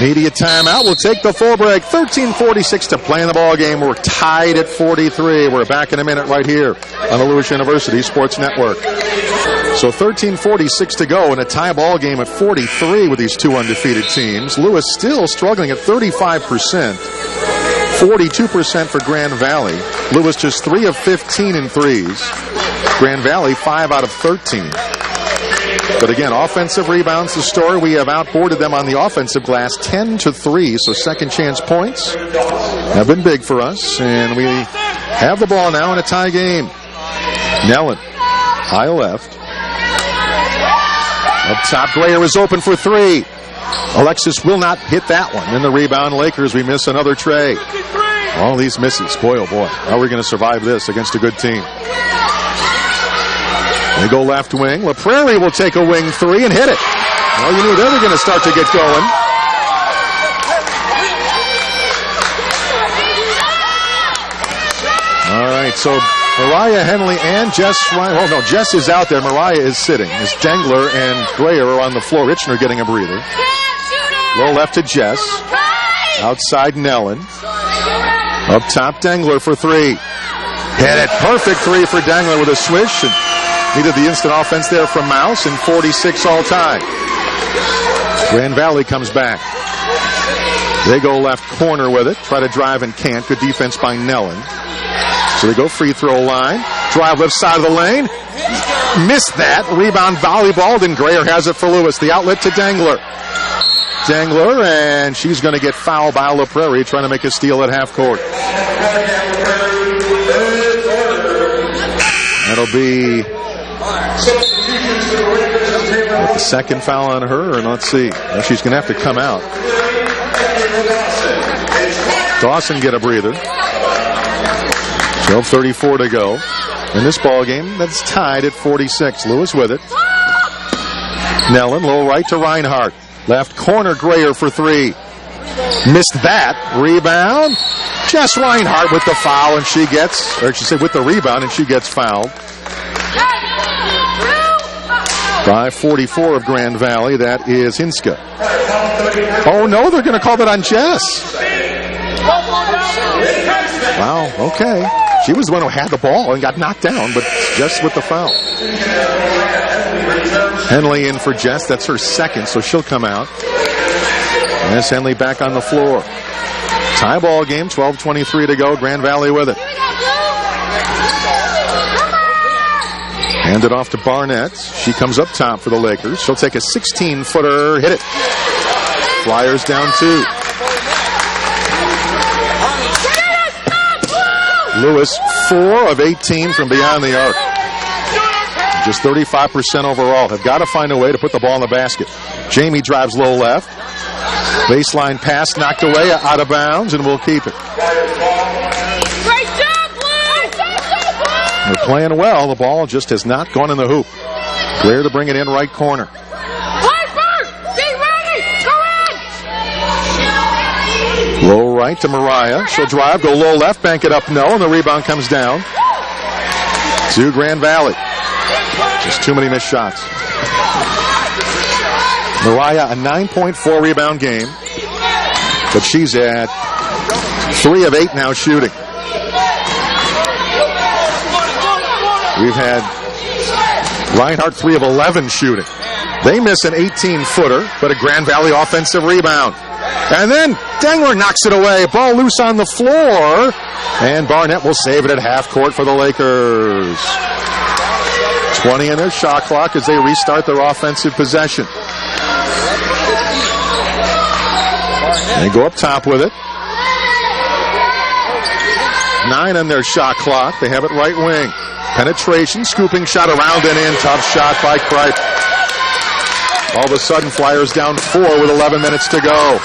[SPEAKER 1] Media timeout. We'll take the full break. 13:46 to play in the ball game. We're tied at 43. We're back in a minute right here on the Lewis University Sports Network. So 13:46 to go in a tie ball game at 43 with these two undefeated teams. Lewis still struggling at 35%. 42% for Grand Valley. Lewis just 3 of 15 in threes. Grand Valley 5 out of 13. But again, offensive rebounds the story. We have outboarded them on the offensive glass 10-3. So second chance points have been big for us. And we have the ball now in a tie game. Nellen, high left. Up top, Grayer is open for three. Alexis will not hit that one. In the rebound, Lakers, we miss another tray. All these misses. Boy, oh boy. How are we going to survive this against a good team? They go left wing. LaPrairie will take a wing three and hit it. Well, you knew they were going to start to get going. All right, so Mariyah Henley and Jess Reinhart. Oh, no, Jess is out there. Mariyah is sitting. As Dengler and Grayer are on the floor. Itschner getting a breather. Low left to Jess. Outside Nellen. Up top, Dengler for three. Hit it. Perfect three for Dengler with a swish. And needed the instant offense there from Mouse, and 46 all time. Grand Valley comes back. They go left corner with it. Try to drive and can't. Good defense by Nellen. So they go free throw line. Drive left side of the lane. Missed that. Rebound volleyball. Then Grayer has it for Lewis. The outlet to Dengler. Dengler, and she's going to get fouled by LaPrairie trying to make a steal at half court. That'll be the second foul on her, and let's see. She's going to have to come out. Dawson get a breather. 12:34 to go in this ball game. That's tied at 46. Lewis with it. Nellen, low right to Reinhart. Left corner, Grayer for three. Missed that. Rebound. Jess Reinhart with the foul, and she gets, or she said with the rebound, and she gets fouled. By 44 of Grand Valley, that is Hinska. Oh no, they're going to call that on Jess. Wow, okay. She was the one who had the ball and got knocked down, but Jess with the foul. Henley in for Jess. That's her second, so she'll come out. Yes, Henley back on the floor. Tie ball game, 12:23 to go. Grand Valley with it. Hand it off to Barnett. She comes up top for the Lakers. She'll take a 16-footer, hit it. Flyers down two. Lewis, 4 of 18 from beyond the arc. Just 35% overall. Have got to find a way to put the ball in the basket. Jamie drives low left. Baseline pass knocked away, out of bounds, and we'll keep it.
[SPEAKER 2] Great job, Blue!
[SPEAKER 1] They're playing well. The ball just has not gone in the hoop. Grayer to bring it in right corner.
[SPEAKER 2] Piper! Be ready! Go in!
[SPEAKER 1] Low right to Mariyah. She'll drive, go low left, bank it up, no, and the rebound comes down to Grand Valley. Just too many missed shots. Mariyah, a 9.4 rebound game, but she's at 3 of 8 now shooting. We've had Reinhart 3 of 11 shooting. They miss an 18-footer, but a Grand Valley offensive rebound. And then Dengler knocks it away. Ball loose on the floor, and Barnett will save it at half court for the Lakers. 20 in their shot clock as they restart their offensive possession. They go up top with it. 9 on their shot clock. They have it right wing. Penetration, scooping shot around and in. Tough shot by Kripe. All of a sudden, Flyers down 4 with 11 minutes to go.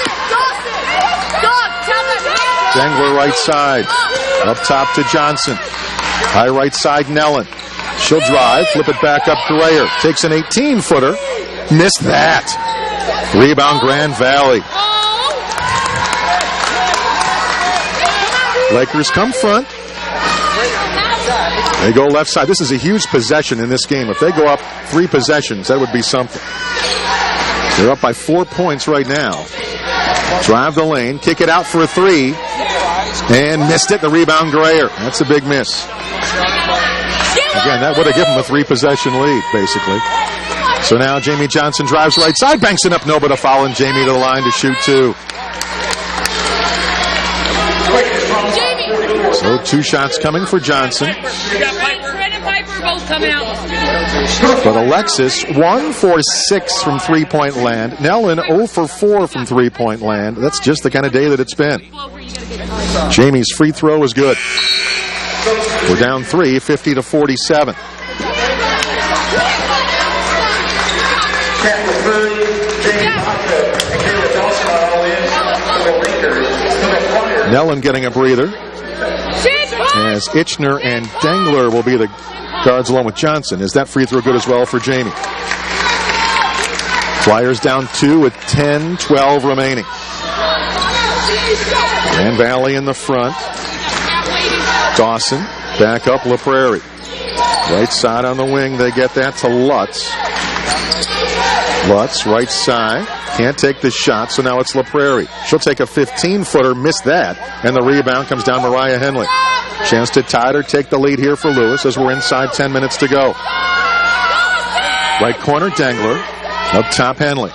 [SPEAKER 1] Dengler right side. Up top to Johnson. High right side, Nellen. She'll drive, flip it back up to Grayer. Takes an 18-footer. Missed that. Rebound, Grand Valley. Lakers come front. They go left side. This is a huge possession in this game. If they go up 3 possessions, that would be something. They're up by 4 points right now. Drive the lane, kick it out for a three, and missed it. The rebound, Grayer. That's a big miss. Again, that would have given them a 3-possession lead, basically. So now Jamie Johnson drives right side, banks it up, no, but a foul, and Jamie to the line to shoot two. So 2 shots coming for Johnson.
[SPEAKER 2] Both coming out.
[SPEAKER 1] But Alexis, 1 for 6 from three-point land. Nellen, 0 for 4 from three-point land. That's just the kind of day that it's been. Jamie's free throw is good. We're down 3, 50-47. Nellen getting a breather, as Itschner and Dengler will be the guards along with Johnson. Is that free throw good as well for Jamie? Flyers down 2 with 10-12 remaining. Grand Valley in the front. Dawson back up La Prairie. Right side on the wing, they get that to Lutz. Lutz, right side. Can't take the shot, so now it's La Prairie. She'll take a 15-footer, miss that, and the rebound comes down Mariyah Henley. Chance to tie it or take the lead here for Lewis as we're inside 10 minutes to go. Right corner, Dengler. Up top, Henley.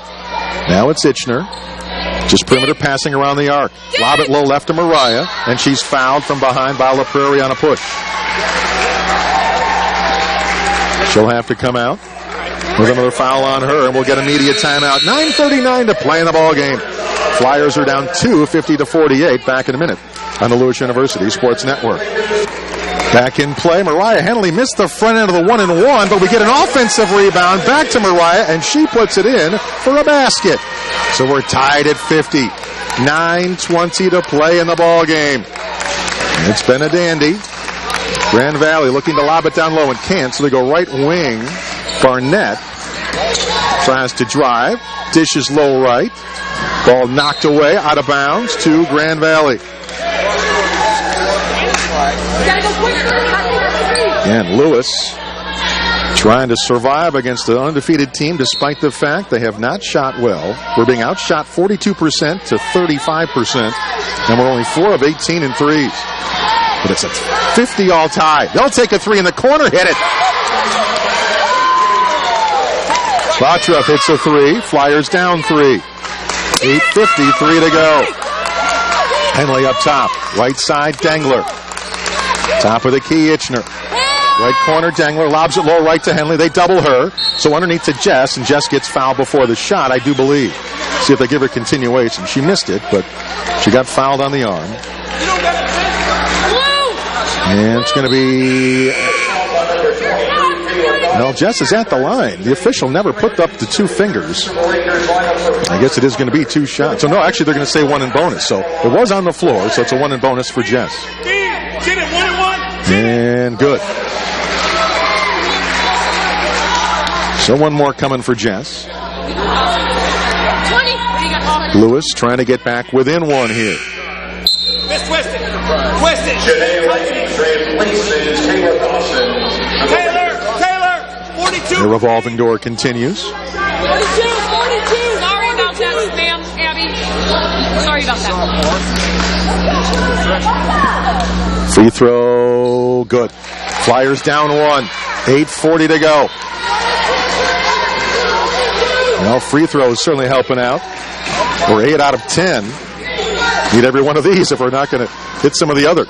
[SPEAKER 1] Now it's Itschner. Just perimeter passing around the arc. Lob it low left to Mariyah, and she's fouled from behind by La Prairie on a push. She'll have to come out with another foul on her, and we'll get a media timeout. 9:39 to play in the ball game. Flyers are down 2, 50-48. Back in a minute on the Lewis University Sports Network. Back in play, Mariyah Henley missed the front end of the 1-and-1, but we get an offensive rebound back to Mariyah, and she puts it in for a basket. So we're tied at 50. 9:20 to play in the ball game. It's been a dandy. Grand Valley looking to lob it down low and can't, so they go right wing. Barnett tries to drive, dishes low right. Ball knocked away, out of bounds to Grand Valley. And Lewis trying to survive against the undefeated team despite the fact they have not shot well. We're being outshot 42% to 35%, and we're only 4 of 18 in threes. But it's a 50 all tie. They'll take a 3 in the corner, hit it. Botruff hits a 3. Flyers down 3. 8:53 to go. Henley up top. Right side, Dengler. Top of the key, Itschner. Right corner, Dengler lobs it low right to Henley. They double her. So underneath to Jess, and Jess gets fouled before the shot, I do believe. See if they give her continuation. She missed it, but she got fouled on the arm. And it's going to be... Well, Jess is at the line. The official never put up the 2 fingers. I guess it is going to be 2 shots. So, no, actually, they're going to say 1 in bonus. So, it was on the floor, so it's a 1 in bonus for Jess. And good. So, 1 more coming for Jess. Lewis trying to get back within 1 here.
[SPEAKER 3] Twist it. Taylor, 42.
[SPEAKER 1] The revolving door continues.
[SPEAKER 2] 42. Sorry about that, ma'am, Abby. Sorry about that.
[SPEAKER 1] Free throw, good. Flyers down 1. 8:40 to go. Well, free throw is certainly helping out. We're 8 out of 10. Need every one of these if we're not going to hit some of the others.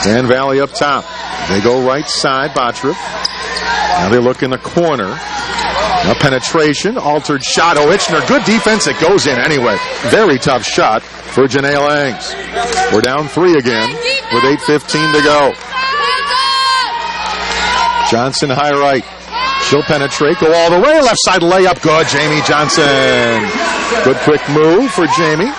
[SPEAKER 1] Grand Valley up top. They go right side, Botrup. Now they look in the corner. Now penetration, altered shot. Oh, Itschner, good defense. It goes in anyway. Very tough shot for Janae Langs. We're down 3 again with 8:15 to go. Johnson high right. She'll penetrate, go all the way. Left side layup, good. Jamie Johnson. Good quick move for Jamie.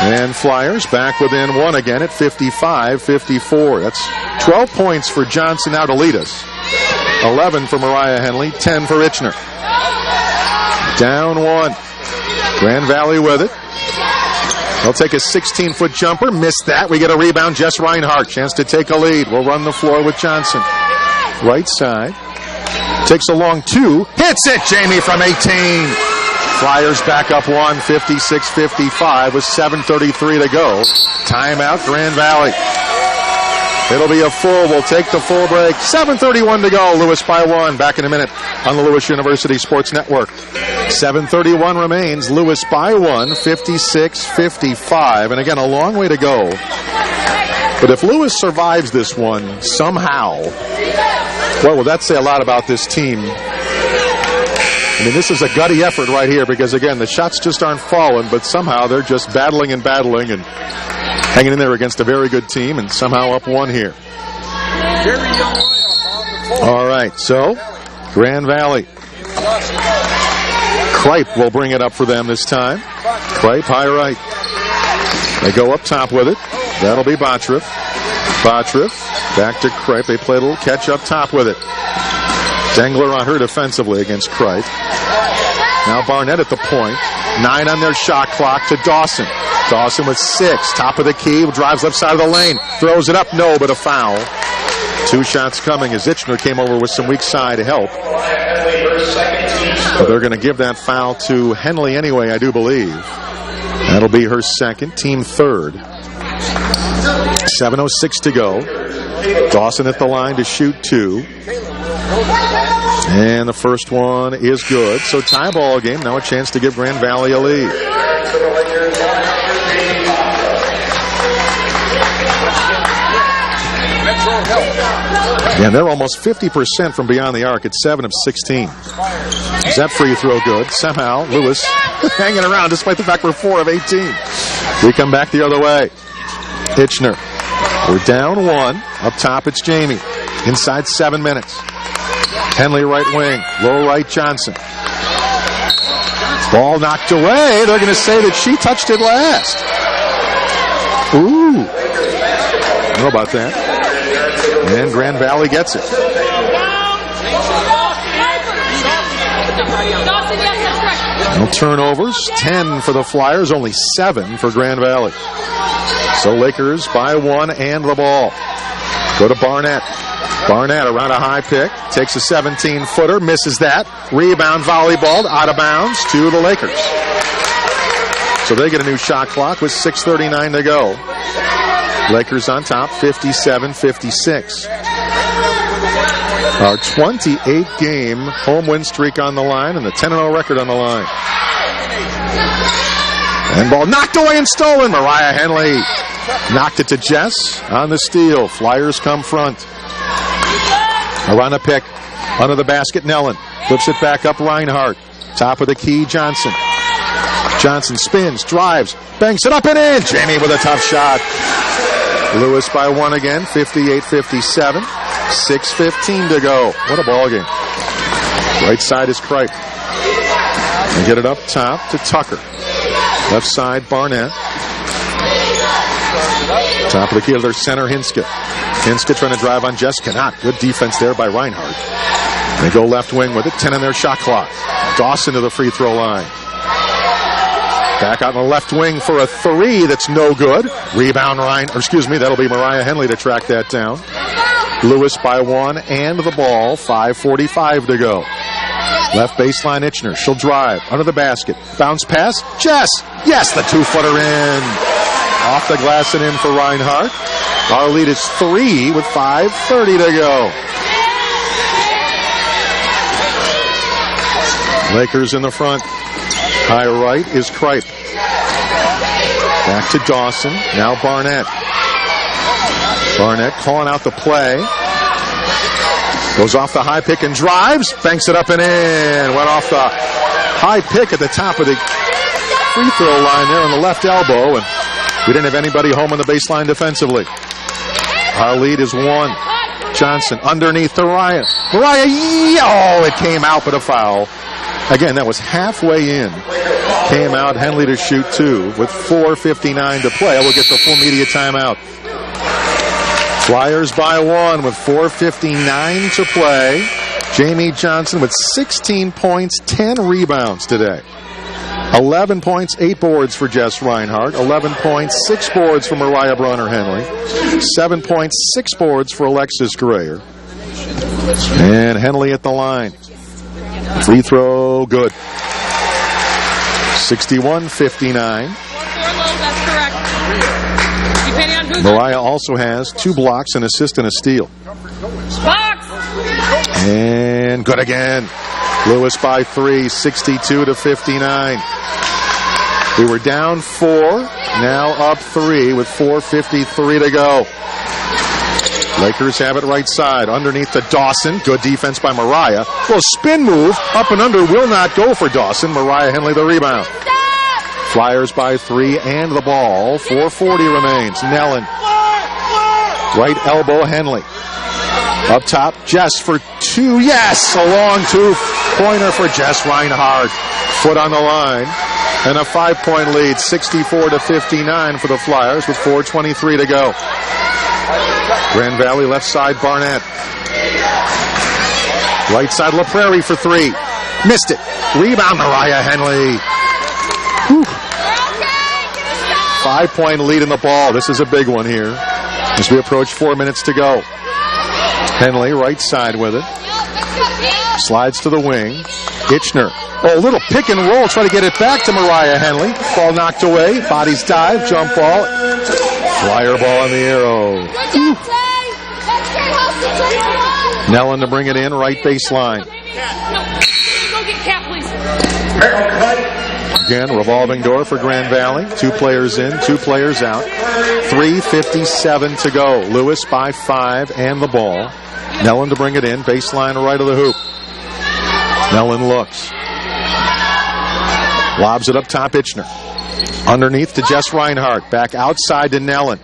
[SPEAKER 1] And Flyers back within 1 again at 55-54. That's 12 points for Johnson now to lead us. 11 for Mariyah Henley, 10 for Itschner. Down 1. Grand Valley with it. They'll take a 16-foot jumper. Missed that. We get a rebound. Jess Reinhart. Chance to take a lead. We'll run the floor with Johnson. Right side. Takes a long 2. Hits it. Jamie from 18. Flyers back up one, 56-55 with 7:33 to go. Timeout, Grand Valley. It'll be a full. We'll take the full break. 7:31 to go. Lewis by one. Back in a minute on the Lewis University Sports Network. 7:31 remains. Lewis by one, 56-55. And again, a long way to go. But if Lewis survives this one somehow, what will that say a lot about this team? I mean, this is a gutty effort right here because, again, the shots just aren't falling, but somehow they're just battling and hanging in there against a very good team and somehow up one here. All right, so Grand Valley. Kripe will bring it up for them this time. Kripe, high right. They go up top with it. That'll be Bottriff. Bottriff back to Kripe. They play a little catch up top with it. Dengler on her defensively against Kripe. Now Barnett at the point. 9 on their shot clock to Dawson. Dawson with 6. Top of the key. Drives left side of the lane. Throws it up. No, but a foul. 2 shots coming as Itschner came over with some weak side help. But they're going to give that foul to Henley anyway, I do believe. That'll be her second. Team third. 7:06 to go. Dawson at the line to shoot 2. And the first one is good. So tie ball game. Now a chance to give Grand Valley a lead. And they're almost 50% from beyond the arc at 7 of 16. Is that free throw good? Somehow Lewis hanging around despite the fact we're 4 of 18. We come back the other way. Itschner. We're down 1. Up top it's Jamie. Inside 7 minutes. Henley right wing. Low right Johnson. Ball knocked away. They're going to say that she touched it last. Ooh. I don't know about that. And Grand Valley gets it. No turnovers. 10 for the Flyers. Only 7 for Grand Valley. So Lakers by 1 and the ball. Go to Barnett. Barnett around a high pick. Takes a 17-footer. Misses that. Rebound volleyball out of bounds to the Lakers. So they get a new shot clock with 6:39 to go. Lakers on top, 57-56. Our 28-game home win streak on the line and the 10-0 record on the line. And ball knocked away and stolen. Mariyah Henley knocked it to Jess on the steal. Flyers come front. Around a pick. Under the basket, Nellen. Flips it back up, Reinhart. Top of the key, Johnson. Johnson spins, drives, banks it up and in. Jamie with a tough shot. Lewis by 1 again, 58-57. 6:15 to go. What a ball game. Right side is Kripe. They get it up top to Tucker. Left side, Barnett. Top of the key to their center, Hinska. Hinska trying to drive on Jess. Cannot. Good defense there by Reinhart. They go left wing with it. 10 on their shot clock. Dawson to the free throw line. Back out on the left wing for a 3 that's no good. Rebound that'll be Mariyah Henley to track that down. Lewis by 1 and the ball. 5:45 to go. Left baseline Itschner. She'll drive under the basket. Bounce pass. Jess. Yes, the 2-footer in. Off the glass and in for Reinhart. Our lead is 3 with 5:30 to go. Lakers in the front. High right is Kripe. Back to Dawson. Now Barnett. Barnett calling out the play. Goes off the high pick and drives. Banks it up and in. Went off the high pick at the top of the free throw line there on the left elbow. And we didn't have anybody home on the baseline defensively. Our lead is 1. Johnson underneath to Mariyah. Oh, it came out, but a foul. Again, that was halfway in. Came out, Henley to shoot 2 with 4:59 to play. We'll get the full media timeout. Flyers by 1 with 4:59 to play. Jamie Johnson with 16 points, 10 rebounds today. 11 points, 8 boards for Jess Reinhart. 11 points, 6 boards for Mariyah Henley. 7 points, 6 boards for Alexis Grayer. And Henley at the line. Free throw, good. 61-59.
[SPEAKER 2] That's correct. Depending on who's
[SPEAKER 1] Mariyah also has 2 blocks, an assist, and a steal.
[SPEAKER 2] box.
[SPEAKER 1] And good again. Lewis by 3, 62-59. We were down 4, now up 3 with 4:53 to go. Lakers have it right side. Underneath to Dawson. Good defense by Mariyah. Well, spin move. Up and under will not go for Dawson. Mariyah Henley the rebound. Flyers by 3 and the ball. 4:40 remains. Nellen. Right elbow Henley. Up top, Jess for 2. Yes! A long 2-pointer for Jess Reinhart. Foot on the line. And a 5-point lead. 64-59 for the Flyers with 4:23 to go. Grand Valley left side, Barnett. Right side, LaPrairie for 3. Missed it. Rebound, Mariyah Henley. 5-point lead in the ball. This is a big one here as we approach 4 minutes to go. Henley, right side with it. Slides to the wing. Itschner. Oh, a little pick and roll. Try to get it back to Mariyah Henley. Ball knocked away. Bodies dive. Jump ball. Flyer ball in the arrow. Nellen to bring it in. Right baseline.
[SPEAKER 2] Go get Cat, please.
[SPEAKER 1] Again, revolving door for Grand Valley. 2 players in, 2 players out. 3:57 to go. Lewis by 5 and the ball. Nellen to bring it in. Baseline right of the hoop. Nellen looks. Lobs it up top, Itschner. Underneath to Jess Reinhart. Back outside to Nellen.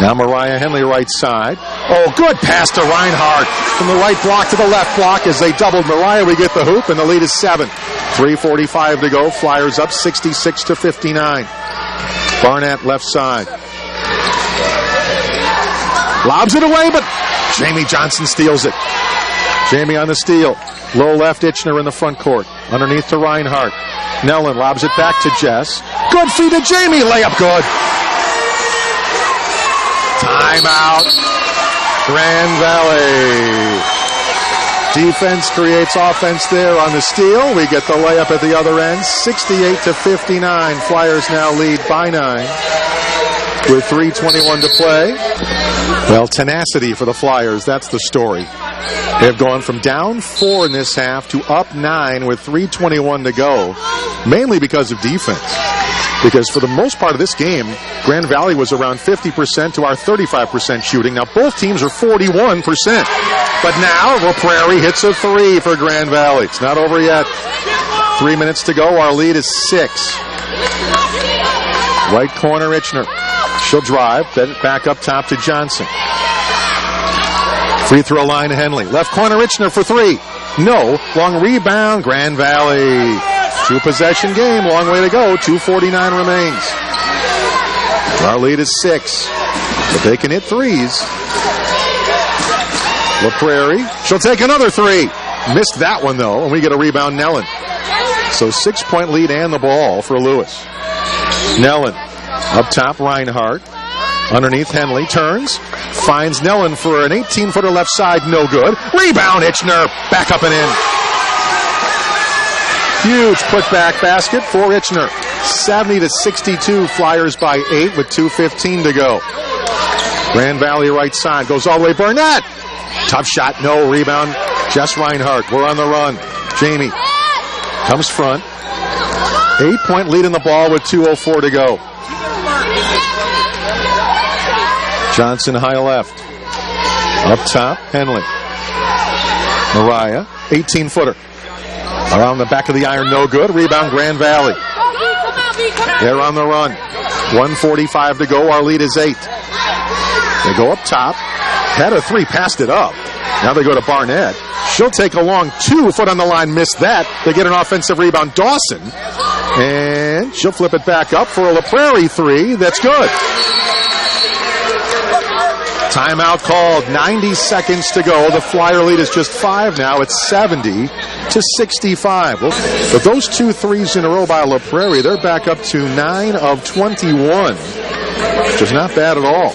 [SPEAKER 1] Now Mariyah Henley right side. Oh, good pass to Reinhart. From the right block to the left block as they doubled Mariyah. We get the hoop and the lead is 7. 3:45 to go. Flyers up 66-59. Barnett left side. Lobs it away, but Jamie Johnson steals it. Jamie on the steal. Low left, Itschner in the front court. Underneath to Reinhart. Nellen lobs it back to Jess. Good feed to Jamie. Layup good. Timeout. Grand Valley. Defense creates offense there on the steal. We get the layup at the other end. 68-59. Flyers now lead by 9 with 3:21 to play. Well, tenacity for the Flyers. That's the story. They have gone from down 4 in this half to up 9 with 3:21 to go, mainly because of defense. Because for the most part of this game, Grand Valley was around 50% to our 35% shooting. Now, both teams are 41%. But now, LaPrairie hits a 3 for Grand Valley. It's not over yet. 3 minutes to go. Our lead is 6. Right corner, Itschner. She'll drive. Back up top to Johnson. Free throw line, Henley. Left corner, Itschner for 3. No. Long rebound, Grand Valley. 2-possession game. Long way to go. 2:49 remains. Our lead is 6. But they can hit 3s. LaPrairie. She'll take another 3. Missed that one, though. And we get a rebound, Nellen. So 6-point lead and the ball for Lewis. Nellen. Up top, Reinhart. Underneath, Henley turns. Finds Nellen for an 18-footer left side. No good. Rebound, Itschner. Back up and in. Huge putback basket for Itschner. 70-62. Flyers by 8 with 2:15 to go. Grand Valley right side. Goes all the way. Barnett. Tough shot. No. Rebound. Jess Reinhart. We're on the run. Jamie comes front. 8-point lead in the ball with 2:04 to go. Johnson high left. Up top, Henley. Mariyah, 18-footer. Around the back of the iron, no good. Rebound, Grand Valley. They're on the run. 1:45 to go. Our lead is 8. They go up top. Had a 3, passed it up. Now they go to Barnett. She'll take a long 2, foot on the line, missed that. They get an offensive rebound, Dawson. And she'll flip it back up for a LaPrairie 3. That's good. Timeout called. 90 seconds to go. The Flyer lead is just 5 now. It's 70-65. But those 2 threes in a row by LaPrairie, they're back up to 9 of 21, which is not bad at all.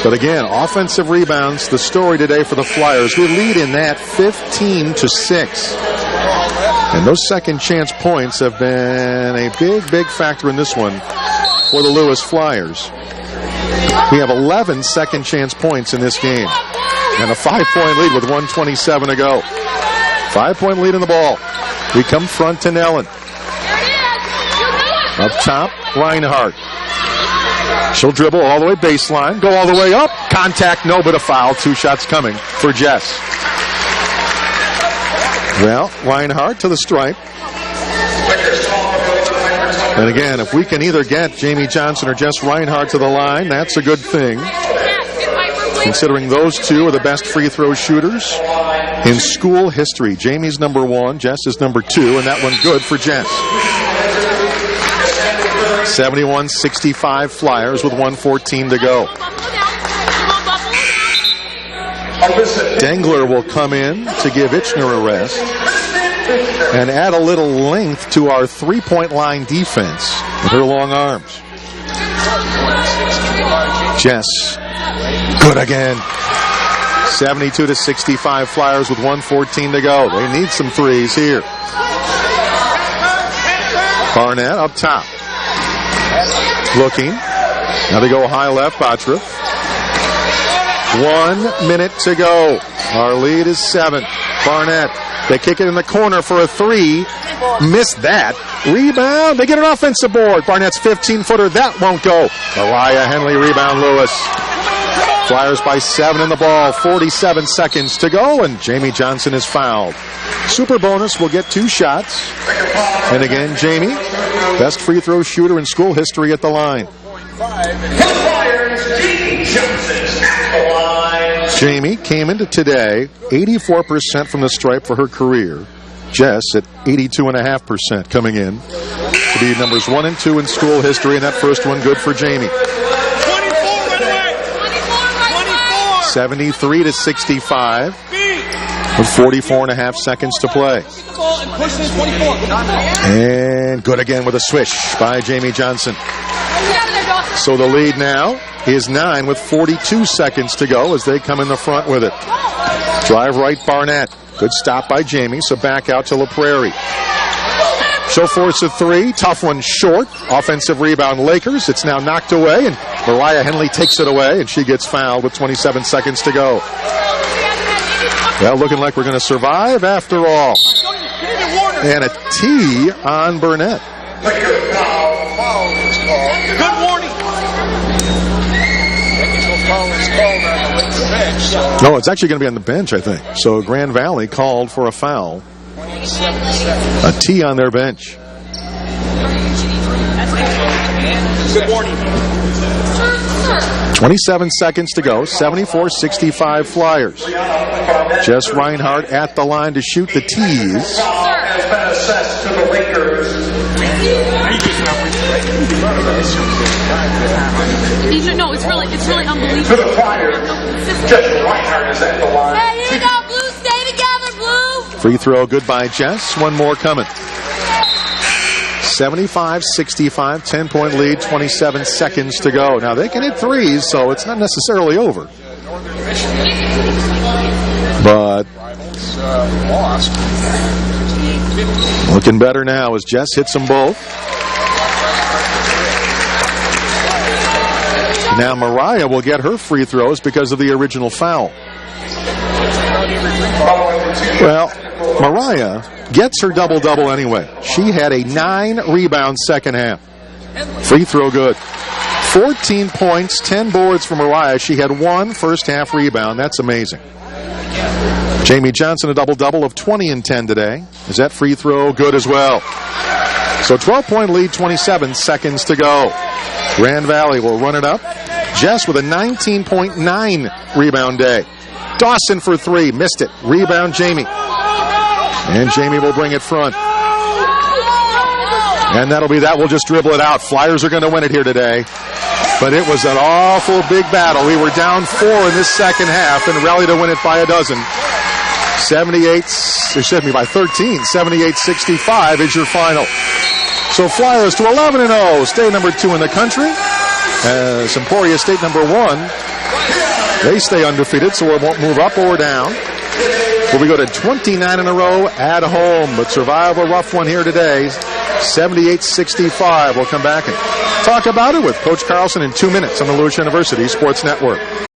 [SPEAKER 1] But again, offensive rebounds, the story today for the Flyers. We lead in that 15-6. And those second chance points have been a big factor in this one for the Lewis Flyers. We have 11 second chance points in this game. And a 5-point lead with 1:27 to go. 5-point lead in the ball. We come front to Nellen. Up top, Reinhart. She'll dribble all the way baseline, go all the way up. Contact, no, but a foul. 2 shots coming for Jess. Well, Reinhart to the stripe. And again, if we can either get Jamie Johnson or Jess Reinhart to the line, that's a good thing. Considering those two are the best free throw shooters in school history. Jamie's number 1, Jess is number 2, and that one good for Jess. 71-65 Flyers with 1:14 to go. Dengler will come in to give Itschner a rest and add a little length to our three-point line defense with her long arms. Jess, good again. 72-65 Flyers with 1:14 to go. They need some threes here. Barnett up top. Looking. Now they go high left, Batra. 1 minute to go. Our lead is 7. Barnett. They kick it in the corner for a 3. Missed that. Rebound. They get an offensive board. Barnett's 15-footer. That won't go. Mariyah Henley rebound Lewis. Flyers by 7 in the ball. 47 seconds to go, and Jamie Johnson is fouled. Super bonus will get 2 shots. And again, Jamie, best free throw shooter in school history at the line. Jamie came into today 84% from the stripe for her career. Jess at 82.5% coming in to be numbers 1 and 2 in school history, and that first one good for Jamie. 73-65 with 44.5 seconds to play. And good again with a swish by Jamie Johnson. So the lead now is 9 with 42 seconds to go as they come in the front with it. Drive right, Barnett. Good stop by Jamie, so back out to La Prairie. She'll force a 3. Tough one short. Offensive rebound, Lakers. It's now knocked away, and Mariyah Henley takes it away, and she gets fouled with 27 seconds to go. Well, looking like we're going to survive after all. And a T on Burnett.
[SPEAKER 3] Good warning.
[SPEAKER 1] No, it's actually going to be on the bench, I think. So Grand Valley called for a foul. A T on their bench.
[SPEAKER 3] Good warning.
[SPEAKER 1] 27 seconds to go. 74-65 Flyers. Jess Reinhart at the line to shoot the tees.
[SPEAKER 2] No, it's really unbelievable.
[SPEAKER 3] Jess Reinhart is at the line.
[SPEAKER 2] Hey, here we go, Blue. Stay together, Blue.
[SPEAKER 1] Free throw good by Jess. One more coming. 75-65, 10-point lead, 27 seconds to go. Now they can hit threes, so it's not necessarily over. But looking better now as Jess hits them both. Now Mariyah will get her free throws because of the original foul. Well, Mariyah gets her double-double anyway. She had a 9-rebound second half. Free throw good. 14 points, 10 boards for Mariyah. She had 1 first-half rebound. That's amazing. Jamie Johnson, a double-double of 20 and 10 today. Is that free throw good as well? So 12-point lead, 27 seconds to go. Grand Valley will run it up. Jess with a 19.9 rebound day. Dawson for 3, missed it. Rebound Jamie. And Jamie will bring it front. And that'll be that. We'll just dribble it out. Flyers are going to win it here today. But it was an awful big battle. We were down 4 in this second half and rallied to win it by a dozen. By 13. 78-65 is your final. So Flyers to 11-0. Stay number 2 in the country. As Emporia State number 1. They stay undefeated, so it won't move up or down. Well, we go to 29 in a row at home, but survive a rough one here today. 78-65. We'll come back and talk about it with Coach Carlson in 2 minutes on the Lewis University Sports Network.